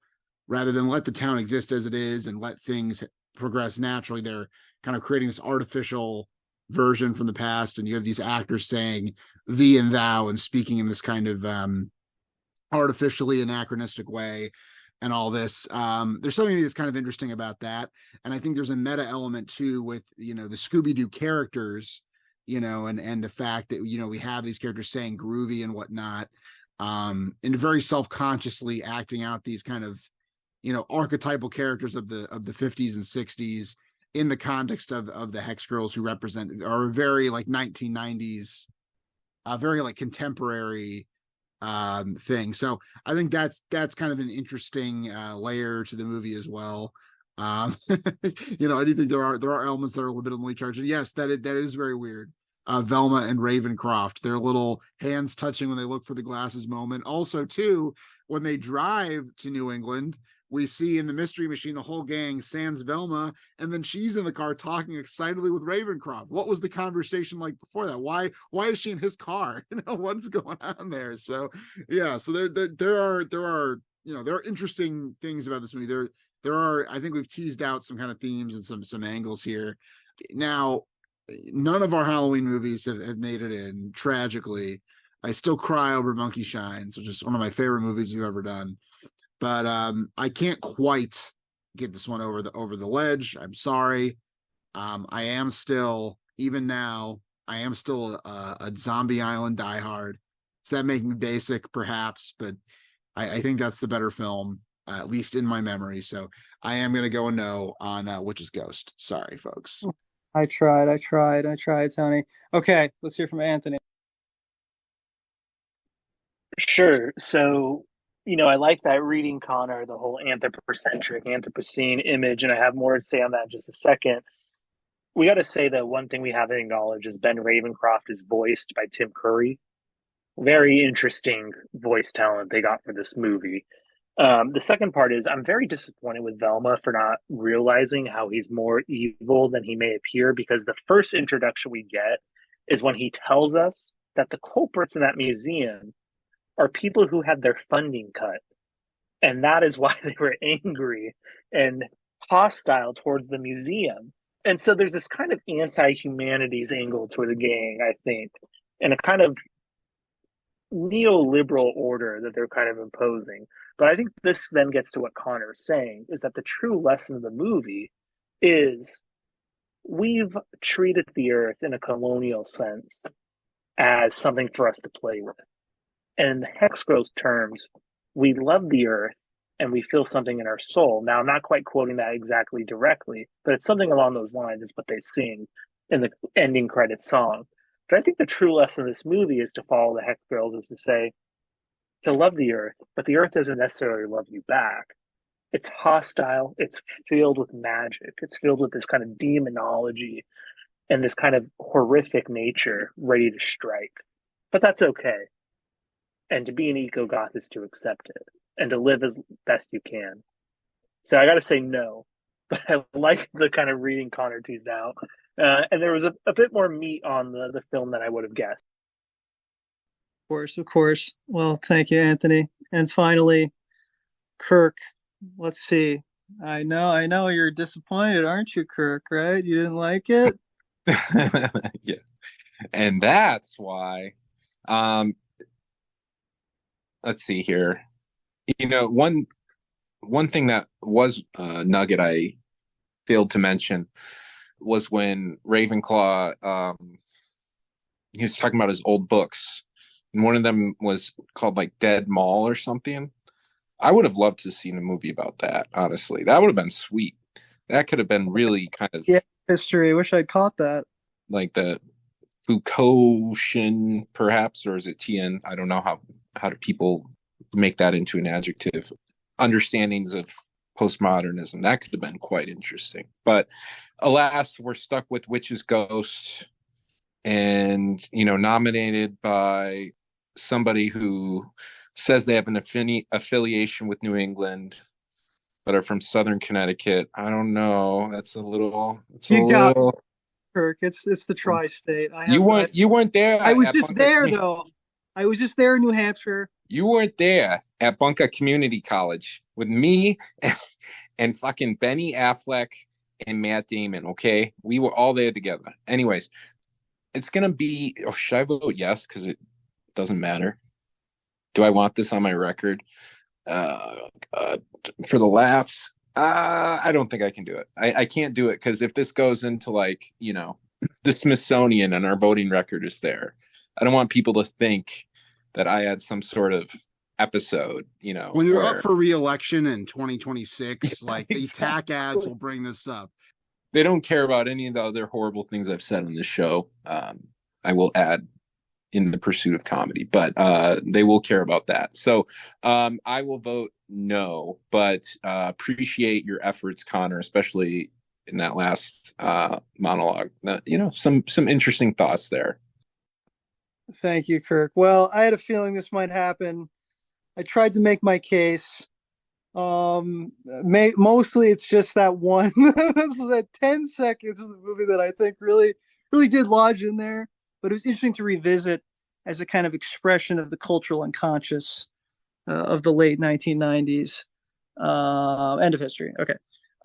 rather than let the town exist as it is and let things progress naturally. They're kind of creating this artificial version from the past, and you have these actors saying thee and thou and speaking in this kind of artificially anachronistic way. And all this, there's something that's kind of interesting about that. And I think there's a meta element too with, the Scooby Doo characters, and the fact that, we have these characters saying groovy and whatnot, and very self-consciously acting out these kind of, archetypal characters of the 50s and 60s in the context of the Hex Girls, who represent, are very like 1990s, very like contemporary thing. So I think that's kind of an interesting layer to the movie as well. I do think there are elements that are legitimately charged. And yes, that is very weird. Velma and Ravencroft, their little hands touching when they look for the glasses moment. Also, too, when they drive to New England, we see in the Mystery Machine the whole gang sans Velma, and then she's in the car talking excitedly with Ravencroft. What was the conversation like before that? Why is she in his car? What's going on there? So yeah, so there are interesting things about this movie. There are, I think we've teased out some kind of themes and some angles here. Now, none of our Halloween movies have made it in, tragically. I still cry over Monkey Shines, which is one of my favorite movies we've ever done. But I can't quite get this one over the ledge. I'm sorry. I am still, even now, a Zombie Island diehard. Does that make me basic? Perhaps, but I think that's the better film, at least in my memory. So I am going to go a no on Witch's Ghost. Sorry, folks. I tried, Tony. Okay, let's hear from Anthony. Sure. So, I like that reading, Connor, the whole anthropocentric, Anthropocene image, and I have more to say on that in just a second. We got to say that one thing we haven't acknowledged is Ben Ravencroft is voiced by Tim Curry. Very interesting voice talent they got for this movie. The second part is I'm very disappointed with Velma for not realizing how he's more evil than he may appear, because the first introduction we get is when he tells us that the culprits in that museum are people who had their funding cut. And that is why they were angry and hostile towards the museum. And so there's this kind of anti-humanities angle to the gang, I think, and a kind of neoliberal order that they're kind of imposing. But I think this then gets to what Connor is saying, is that the true lesson of the movie is we've treated the earth in a colonial sense as something for us to play with. And in the Hex Girls terms, we love the earth and we feel something in our soul. Now, I'm not quite quoting that exactly directly, but it's something along those lines is what they sing in the ending credits song. But I think the true lesson of this movie is to follow the Heck Girls, is to say, to love the earth, but the earth doesn't necessarily love you back. It's hostile. It's filled with magic. It's filled with this kind of demonology and this kind of horrific nature ready to strike. But that's okay. And to be an eco-goth is to accept it and to live as best you can. So I got to say no, but I like the kind of reading Connor teased out. And there was a bit more meat on the film than I would have guessed. Of course. Well, thank you, Anthony. And finally, Kirk, let's see. I know you're disappointed, aren't you, Kirk, right? You didn't like it? Yeah. And that's why let's see here. One thing that was a nugget I failed to mention was when Ravenclaw he was talking about his old books, and one of them was called like Dead Mall or something. I would have loved to have seen a movie about that, honestly. That would have been sweet. That could have been really kind of history. I wish I'd caught that. Like the Foucaultian, perhaps, or is it Tien? I don't know how do people make that into an adjective. Understandings of postmodernism. That could have been quite interesting. But alas, we're stuck with Witch's Ghost, and nominated by somebody who says they have an affiliation with New England, but are from Southern Connecticut. I don't know. That's a little. Kirk, it's the tri-state. You weren't there. I was just there though. I was just there in New Hampshire. You weren't there at Bunker Community College with me and fucking Benny Affleck and Matt Damon. Okay, we were all there together. Anyways, it's gonna be. Oh, should I vote yes? Because it doesn't matter. Do I want this on my record? For the laughs. I don't think I can do it. I can't do it because if this goes into the Smithsonian and our voting record is there, I don't want people to think that I had some sort of episode, when you're up for re-election in 2026, like exactly. These TAC ads will bring this up. They don't care about any of the other horrible things I've said on this show. I will add in the pursuit of comedy, but they will care about that. So I will vote no, but appreciate your efforts, Connor, especially in that last monologue. Some interesting thoughts there. Thank you, Kirk. Well, I had a feeling this might happen. I tried to make my case. Mostly it's just that one, that 10 seconds of the movie that I think really did lodge in there. But it was interesting to revisit as a kind of expression of the cultural unconscious of the late 1990s. End of history. Okay.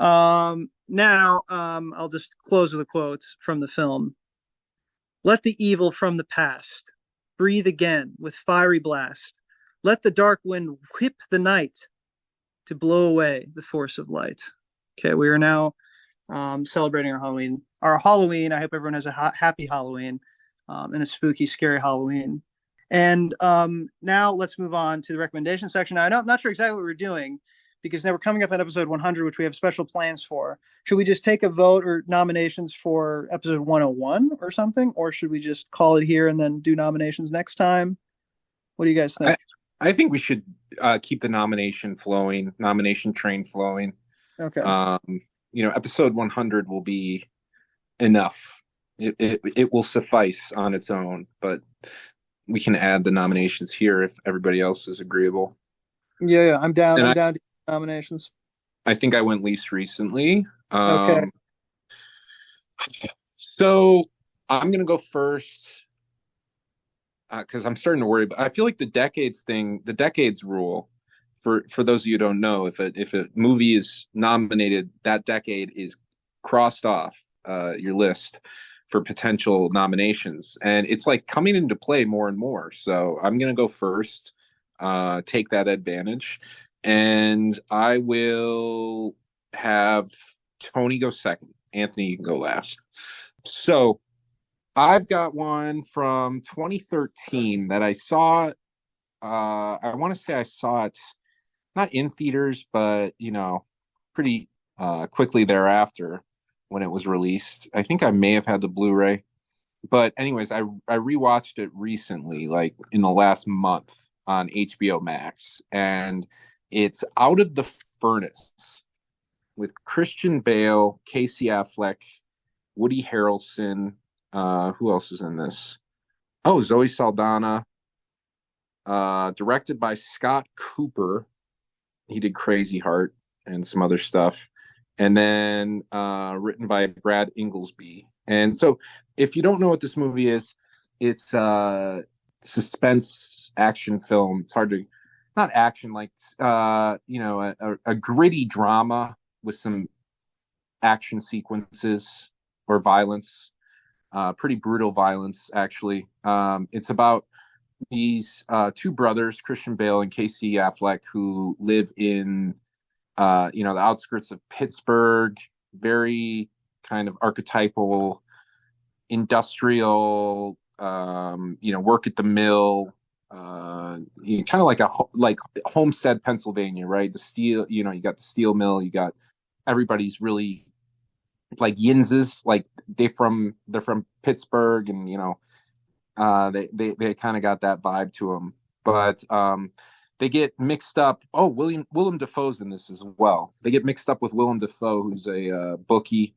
Now I'll just close with a quote from the film. Let the evil from the past breathe again with fiery blast. Let the dark wind whip the night to blow away the force of light. Okay, we are now celebrating our Halloween. I hope everyone has a happy Halloween and a spooky, scary Halloween. And now let's move on to the recommendation section. I'm not sure exactly what we're doing because now we're coming up at episode 100, which we have special plans for. Should we just take a vote or nominations for episode 101 or something? Or should we just call it here and then do nominations next time? What do you guys think? I think we should keep the nomination train flowing. Okay. Episode 100 will be enough. It will suffice on its own, but we can add the nominations here if everybody else is agreeable. Yeah, I'm down. I'm down to nominations. I think I went least recently. Okay. So I'm gonna go first because I'm starting to worry. But I feel like the decades rule. For those of you who don't know, if a movie is nominated, that decade is crossed off your list for potential nominations, and it's like coming into play more and more. So I'm gonna go first, take that advantage, and I will have Tony go second. Anthony, you can go last. So I've got one from 2013 that I saw. I want to say I saw it not in theaters, but pretty quickly thereafter when it was released. I think I may have had the Blu-ray, But anyways, I rewatched it recently, like in the last month on HBO Max, and it's Out of the Furnace with Christian Bale, Casey Affleck, Woody Harrelson. Who else is in this? Oh, Zoe Saldana. Directed by Scott Cooper. He did Crazy Heart and some other stuff. And then written by Brad Inglesby. And so if you don't know what this movie is, it's a suspense action film. It's hard to, not action, like, a gritty drama with some action sequences or violence, pretty brutal violence, actually. It's about these two brothers, Christian Bale and Casey Affleck, who live in the outskirts of Pittsburgh, very kind of archetypal industrial, work at the mill, kind of like Homestead, Pennsylvania, right? The steel, you got the steel mill, you got everybody's really like Yinzes, like they're from Pittsburgh, and they kind of got that vibe to them, but they get mixed up. Oh, Willem Dafoe's in this as well. They get mixed up with Willem Dafoe, who's a bookie,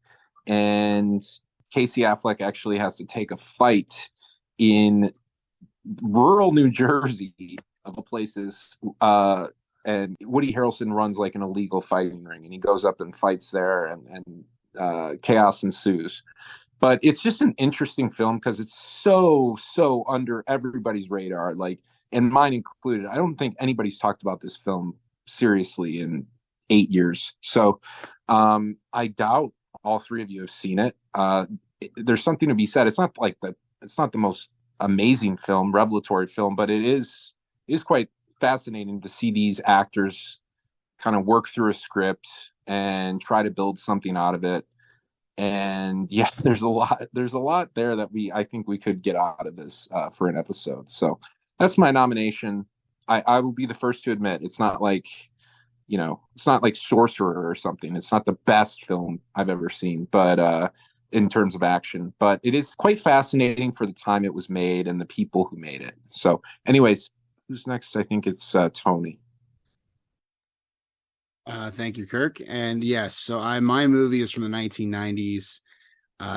and Casey Affleck actually has to take a fight in rural New Jersey, of all places. And Woody Harrelson runs like an illegal fighting ring, and he goes up and fights there, and chaos ensues. But it's just an interesting film because it's so under everybody's radar, like, and mine included. I don't think anybody's talked about this film seriously in 8 years. So I doubt all three of you have seen it. There's something to be said. It's not the most amazing film, revelatory film, but it is quite fascinating to see these actors kind of work through a script and try to build something out of it. And yeah, there's a lot there that I think we could get out of this for an episode. So that's my nomination. I will be the first to admit it's not like, it's not like Sorcerer or something. It's not the best film I've ever seen, but in terms of action, but it is quite fascinating for the time it was made and the people who made it. So anyways, who's next? I think it's Tony. Thank you, Kirk. And yes, so my movie is from the 1990s.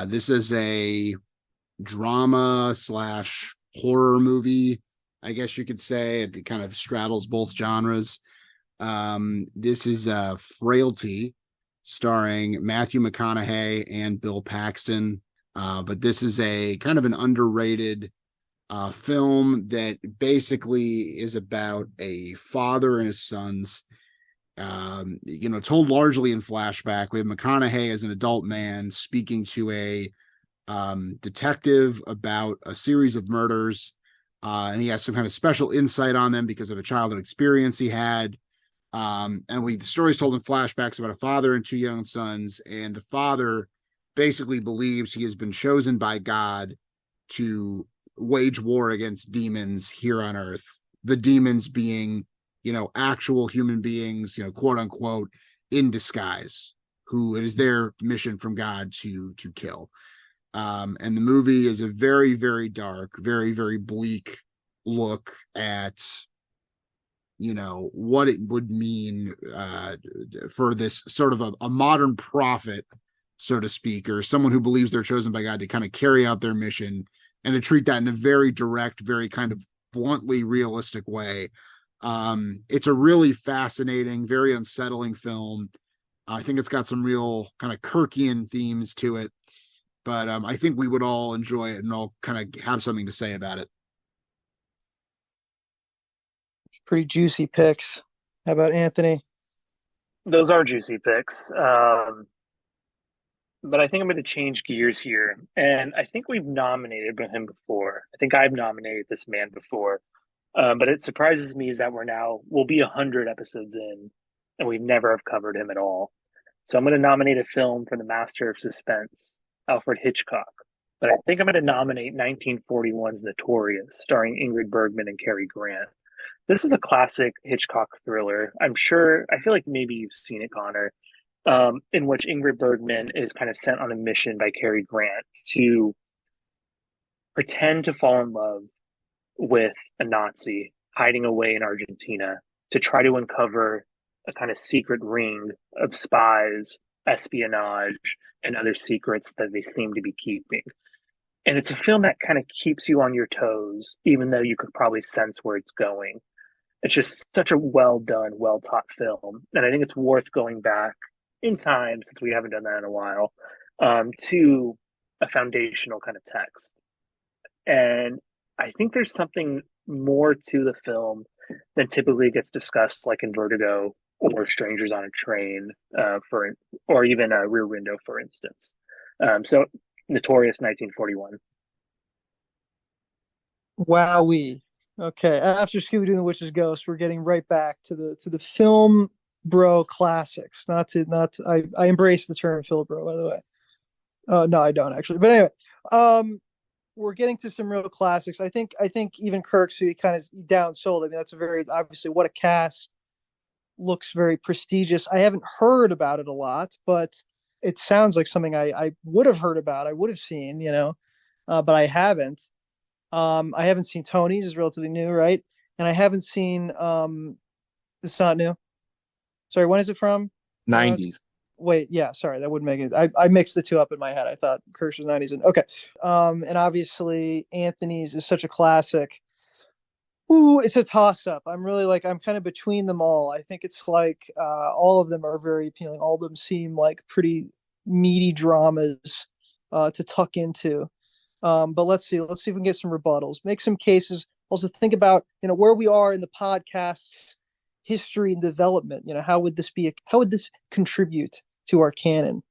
This is a drama / horror movie, I guess you could say. It kind of straddles both genres. This is Frailty, starring Matthew McConaughey and Bill Paxton. But this is a kind of an underrated film that basically is about a father and his sons, told largely in flashback. We have McConaughey as an adult man speaking to a detective about a series of murders, and he has some kind of special insight on them because of a childhood experience he had. The story's told in flashbacks about a father and two young sons, and the father basically believes he has been chosen by God to wage war against demons here on Earth. The demons being, actual human beings, quote unquote, in disguise, who it is their mission from God to kill. And the movie is a very, very dark, very, very bleak look at, what it would mean for this sort of a modern prophet, so to speak, or someone who believes they're chosen by God to kind of carry out their mission and to treat that in a very direct, very kind of bluntly realistic way. It's a really fascinating, very unsettling film. I think it's got some real kind of Kirkian themes to it, but I think we would all enjoy it and all kind of have something to say about it. Pretty juicy picks. How about Anthony? Those are juicy picks. But I think I'm going to change gears here. And I think we've nominated him before. I think I've nominated this man before. But it surprises me is that we'll be 100 episodes in, and we've never have covered him at all. So I'm going to nominate a film for the master of suspense, Alfred Hitchcock. But I think I'm going to nominate 1941's Notorious, starring Ingrid Bergman and Cary Grant. This is a classic Hitchcock thriller. I feel like maybe you've seen it, Connor, in which Ingrid Bergman is kind of sent on a mission by Cary Grant to pretend to fall in love with a Nazi hiding away in Argentina to try to uncover a kind of secret ring of spies, espionage, and other secrets that they seem to be keeping. And it's a film that kind of keeps you on your toes, even though you could probably sense where it's going. It's just such a well done, well taught film. And I think it's worth going back in time, since we haven't done that in a while, to a foundational kind of text. And I think there's something more to the film than typically gets discussed, like in Vertigo or Strangers on a Train, or even Rear Window, for instance. So, Notorious 1941. Wowee. Okay, after Scooby Doo and the Witch's Ghost, we're getting right back to the film bro classics. I embrace the term film bro, by the way. No, I don't actually. But anyway, we're getting to some real classics. I think even Kirk's, who he kind of downsold. I mean, that's a very obviously what a cast, looks very prestigious. I haven't heard about it a lot, but it sounds like something I would have heard about. I would have seen, but I haven't. I haven't seen Tony's, is relatively new, right? And I haven't seen it's not new. Sorry, when is it from? 90s. Wait, yeah, sorry, that wouldn't make it. I mixed the two up in my head. I thought Kirsch was 90s. And okay. And obviously Anthony's is such a classic. Ooh, it's a toss-up. I'm kind of between them all. I think it's like all of them are very appealing. All of them seem like pretty meaty dramas to tuck into. But let's see if we can get some rebuttals, make some cases. Also think about, where we are in the podcast's history and development. How would this contribute to our canon?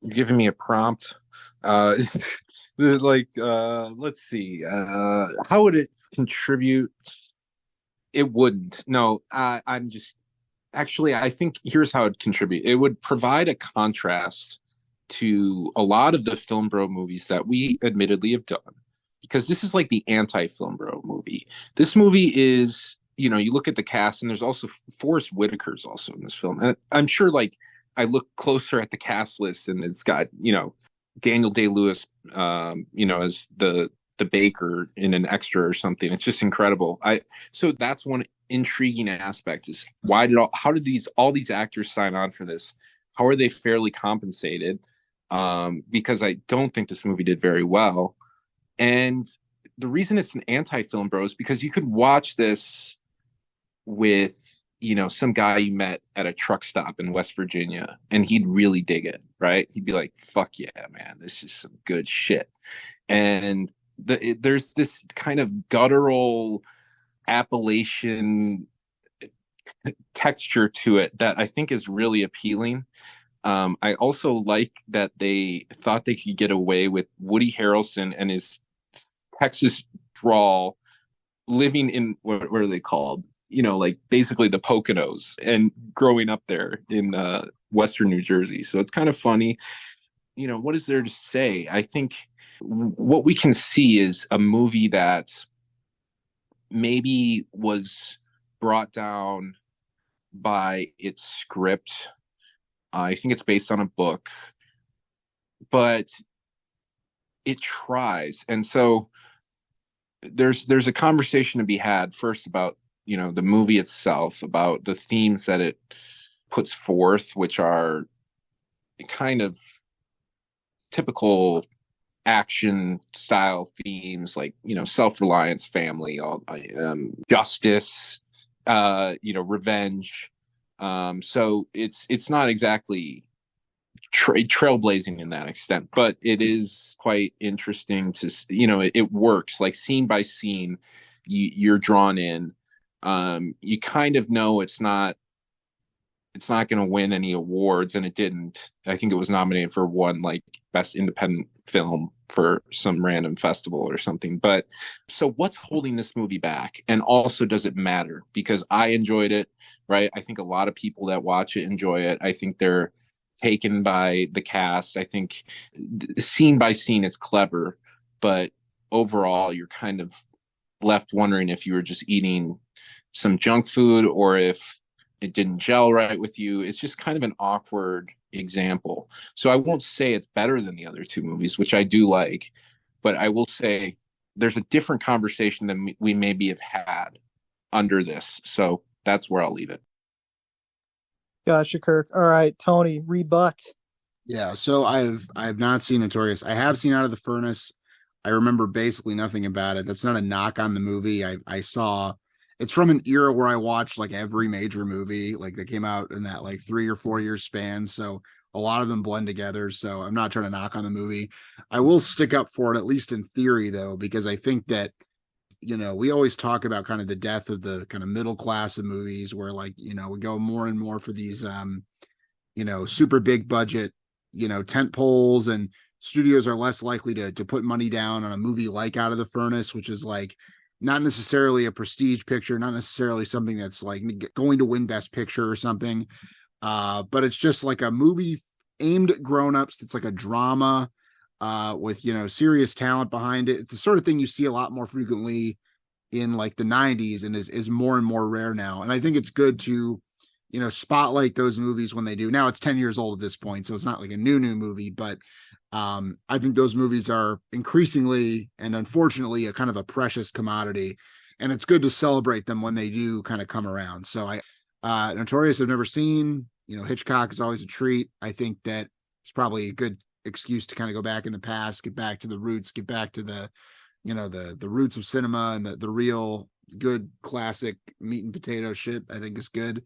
You're giving me a prompt. Let's see. How would it contribute? It wouldn't. No, I'm just actually, I think here's how it'd contribute. It would provide a contrast to a lot of the film bro movies that we admittedly have done, because this is like the anti-film bro movie. This movie is, you look at the cast, and there's also Forrest Whitaker's also in this film. And I'm sure, like, I look closer at the cast list, and it's got, Daniel Day-Lewis, as the baker in an extra or something. It's just incredible. So that's one intriguing aspect, is how did all these actors sign on for this? How are they fairly compensated? Because I don't think this movie did very well. And the reason it's an anti-film bro is because you could watch this with, some guy you met at a truck stop in West Virginia, and he'd really dig it, right? He'd be like, fuck yeah, man, this is some good shit. And there's this kind of guttural Appalachian texture to it that I think is really appealing. I also like that they thought they could get away with Woody Harrelson and his Texas drawl living in, what are they called? Like basically the Poconos, and growing up there in Western New Jersey. So it's kind of funny. What is there to say? I think what we can see is a movie that maybe was brought down by its script. I think it's based on a book, but it tries. And so there's a conversation to be had first about, the movie itself, about the themes that it puts forth, which are kind of typical action style themes, like, self-reliance, family, justice, revenge. So it's not exactly trailblazing in that extent, but it is quite interesting to, it works like scene by scene. You're drawn in. You kind of know it's not going to win any awards, and it didn't. I think it was nominated for one, like, best independent film for some random festival or something. But so what's holding this movie back? And also, does it matter? Because I enjoyed it, right? I think a lot of people that watch it enjoy it. I think they're taken by the cast. I think scene by scene it's clever, but overall you're kind of left wondering if you were just eating some junk food or if it didn't gel right with you. It's just kind of an awkward example. So I won't say it's better than the other two movies, which I do like, but I will say there's a different conversation than we maybe have had under this. So that's where I'll leave it. Gotcha, Kirk. All right, Tony, rebut. Yeah, so I've not seen Notorious. I have seen Out of the Furnace. I remember basically nothing about it. That's not a knock on the movie. I saw it's from an era where I watched like every major movie like that came out in that like 3 or 4 year span. So a lot of them blend together. So I'm not trying to knock on the movie. I will stick up for it, at least in theory, though, because I think that we always talk about kind of the death of the kind of middle class of movies where like, we go more and more for these super big budget, tent poles, and studios are less likely to put money down on a movie like Out of the Furnace, which is like not necessarily a prestige picture, not necessarily something that's like going to win Best Picture or something. But it's just like a movie aimed at grown-ups. It's like a drama with serious talent behind it. It's the sort of thing you see a lot more frequently in like the 90s and is more and more rare now. And I think it's good to spotlight those movies when they do. Now it's 10 years old at this point, so it's not like a new movie, but I think those movies are increasingly and unfortunately a kind of a precious commodity, and it's good to celebrate them when they do kind of come around. So Notorious I've never seen. Hitchcock is always a treat. I think that it's probably a good excuse to kind of go back in the past, get back to the roots, get back to the roots of cinema and the real good classic meat and potato shit. I think is good.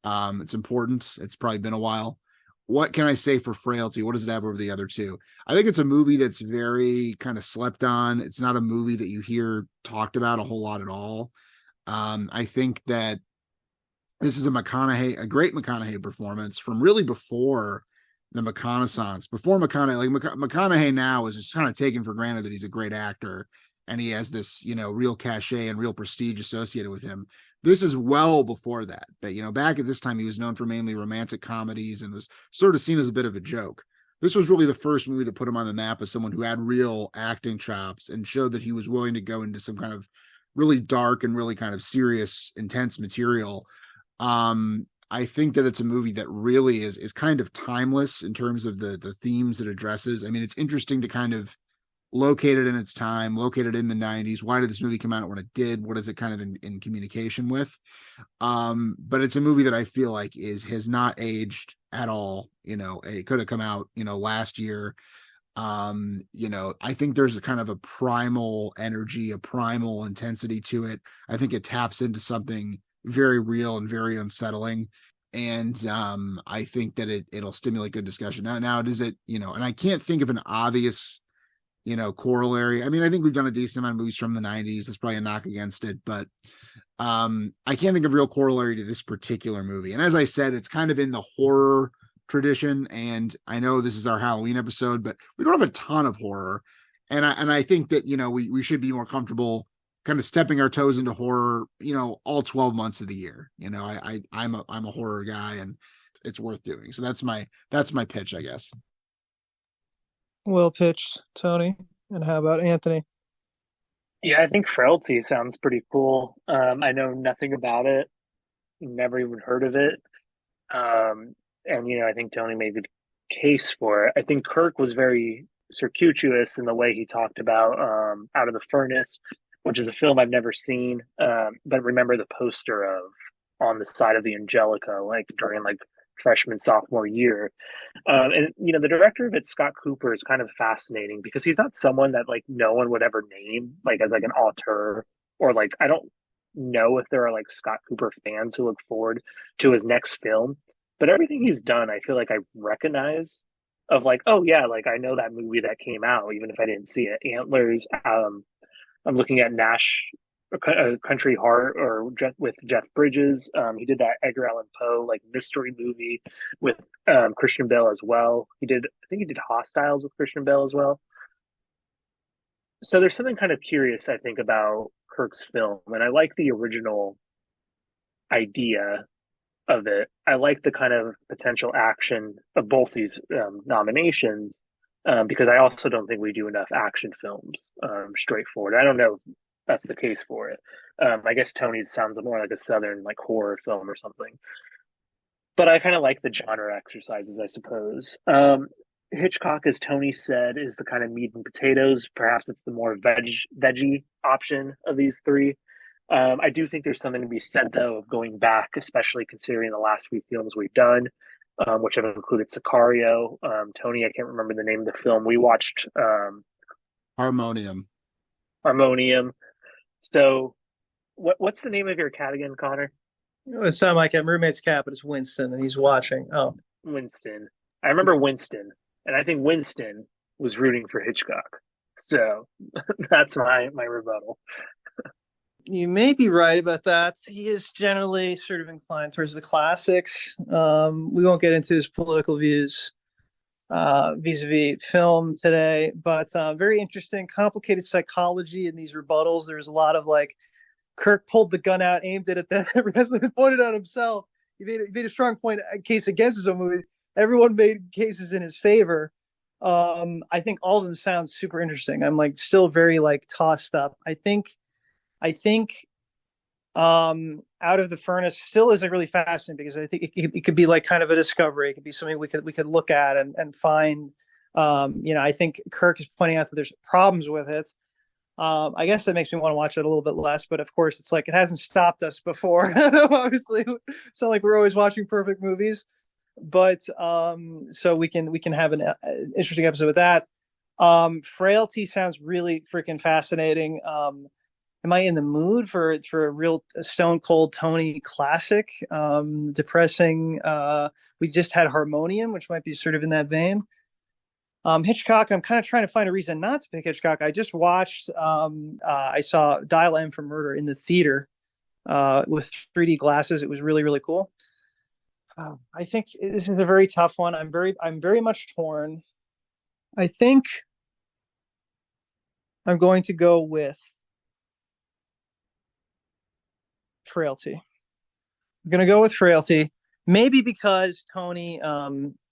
It's important. It's probably been a while. What can I say for Frailty? What does it have over the other two? I think it's a movie that's very kind of slept on. It's not a movie that you hear talked about a whole lot at all. I think that this is a great McConaughey performance from really before the McConaissance. Before McConaughey, like McConaughey now is just kind of taken for granted that he's a great actor and he has this, real cachet and real prestige associated with him. This is well before that. But, back at this time, he was known for mainly romantic comedies and was sort of seen as a bit of a joke. This was really the first movie that put him on the map as someone who had real acting chops and showed that he was willing to go into some kind of really dark and really kind of serious, intense material. I think that it's a movie that really is kind of timeless in terms of the themes it addresses. I mean, it's interesting to kind of located in its time, located in the 90s. Why did this movie come out when it did? What is it kind of in communication with? But it's a movie that I feel like has not aged at all. It could have come out, last year. I think there's a kind of a primal energy, a primal intensity to it. I think it taps into something very real and very unsettling. And I think that it'll stimulate good discussion. Now does it, and I can't think of an obvious corollary. I mean, I think we've done a decent amount of movies from the 90s. That's probably a knock against it, but I can't think of real corollary to this particular movie. And as I said, it's kind of in the horror tradition. And I know this is our Halloween episode, but we don't have a ton of horror. And I think that, we should be more comfortable kind of stepping our toes into horror, all 12 months of the year. I'm a horror guy and it's worth doing. So that's my pitch, I guess. Well pitched, Tony. And how about Anthony? Yeah, I think Frailty sounds pretty cool. I know nothing about it, never even heard of it. And I think Tony made the case for it. I think Kirk was very circuitous in the way he talked about Out of the Furnace, which is a film I've never seen. But remember the poster of on the side of the Angelica, like during like freshman sophomore year. And the director of it, Scott Cooper, is kind of fascinating because he's not someone that like no one would ever name like as like an auteur, or like I don't know if there are like Scott Cooper fans who look forward to his next film. But everything he's done, I feel like I recognize of like, oh yeah, like I know that movie that came out, even if I didn't see it. Antlers. I'm looking at Nash, Country Heart, or with Jeff Bridges. He did that Edgar Allan Poe like mystery movie with Christian Bale as well. I think he did Hostiles with Christian Bale as well. So there's something kind of curious, I think, about Kirk's film, and I like the original idea of it. I like the kind of potential action of both these nominations. Because I also don't think we do enough action films straightforward. I don't know if that's the case for it. I guess Tony's sounds more like a Southern like horror film or something. But I kind of like the genre exercises, I suppose. Hitchcock, as Tony said, is the kind of meat and potatoes. Perhaps it's the more veggie option of these three. I do think there's something to be said, though, of going back, especially considering the last few films we've done, which have included Sicario. Tony, I can't remember the name of the film. We watched Harmonium. So, what's the name of your cat again, Connor? It's not my cat, roommate's cat, but it's Winston, and he's watching. Oh, Winston. I remember Winston, and I think Winston was rooting for Hitchcock. So that's my rebuttal. You may be right about that. He is generally sort of inclined towards the classics. We won't get into his political views vis-a-vis film today, but very interesting, complicated psychology in these rebuttals. There's a lot of like, Kirk pulled the gun out, aimed it at them. Everyone has pointed out himself. He made a strong case against his own movie. Everyone made cases in his favor. I think all of them sound super interesting. I'm like still very like tossed up. I think Out of the Furnace still is like really fascinating because I think it could be like kind of a discovery. It could be something we could look at and find. I think Kirk is pointing out that there's problems with it. I guess that makes me want to watch it a little bit less, but of course it's like it hasn't stopped us before. Obviously, it's not like we're always watching perfect movies, but so we can have an interesting episode with that. Frailty sounds really freaking fascinating. Am I in the mood for a real stone cold Tony classic? Depressing. We just had Harmonium, which might be sort of in that vein. Hitchcock, I'm kind of trying to find a reason not to pick Hitchcock. I just watched, I saw Dial M for Murder in the theater with 3D glasses. It was really, really cool. I think this is a very tough one. I'm very much torn. I think I'm going to go with Frailty. I'm going to go with Frailty. Maybe because Tony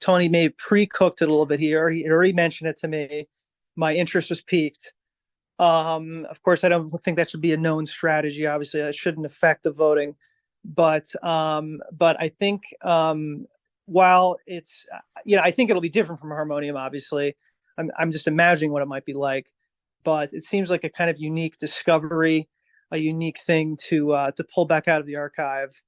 may pre-cooked it a little bit. He already mentioned it to me. My interest was piqued. Of course, I don't think that should be a known strategy. Obviously, that shouldn't affect the voting. But I think while it's I think it'll be different from Harmonium. Obviously, I'm just imagining what it might be like. But it seems like a kind of unique discovery, a unique thing to pull back out of the archive.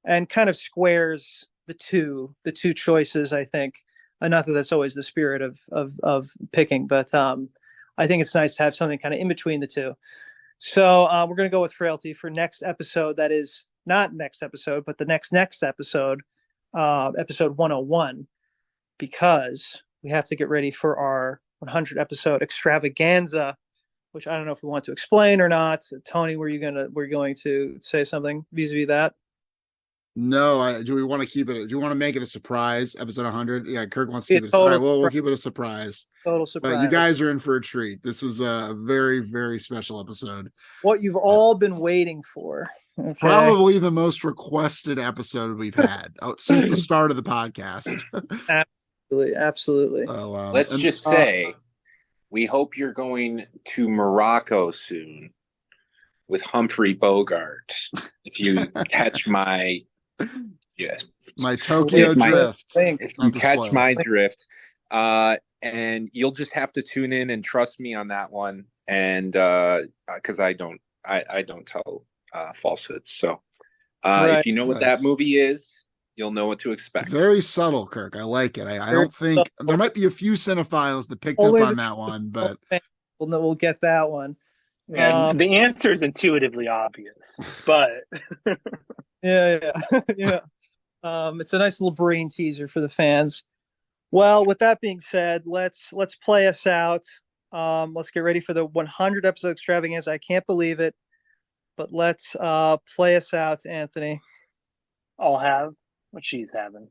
And kind of squares the two choices, I think. Not that that's always the spirit of picking, but I think it's nice to have something kind of in between the two. So we're going to go with Frailty for next episode. That is not next episode, but the next episode, episode 101, because we have to get ready for our 100 episode extravaganza, which I don't know if we want to explain or not. Tony, we're going to say something vis-a-vis that? No, do we want to keep it? Do you want to make it a surprise? Episode 100. Yeah, Kirk wants to keep it. All right, well, we'll keep it a surprise. Total surprise. But you guys are in for a treat. This is a very, very special episode. What you've all been waiting for. Okay. Probably the most requested episode we've had since the start of the podcast. Absolutely. Oh, wow. Let's just say, we hope you're going to Morocco soon with Humphrey Bogart. If you catch my Tokyo drift. If you catch my drift, and you'll just have to tune in and trust me on that one. And because I don't tell falsehoods. So if you know what that movie is, you'll know what to expect. Very subtle, Kirk. I like it. I don't think there might be a few cinephiles that picked up on that one, but we'll get that one. And the answer is intuitively obvious, but yeah. It's a nice little brain teaser for the fans. Well, with that being said, let's play us out. Let's get ready for the 100 episode extravaganza. I can't believe it, but let's play us out, Anthony. I'll have what she's having.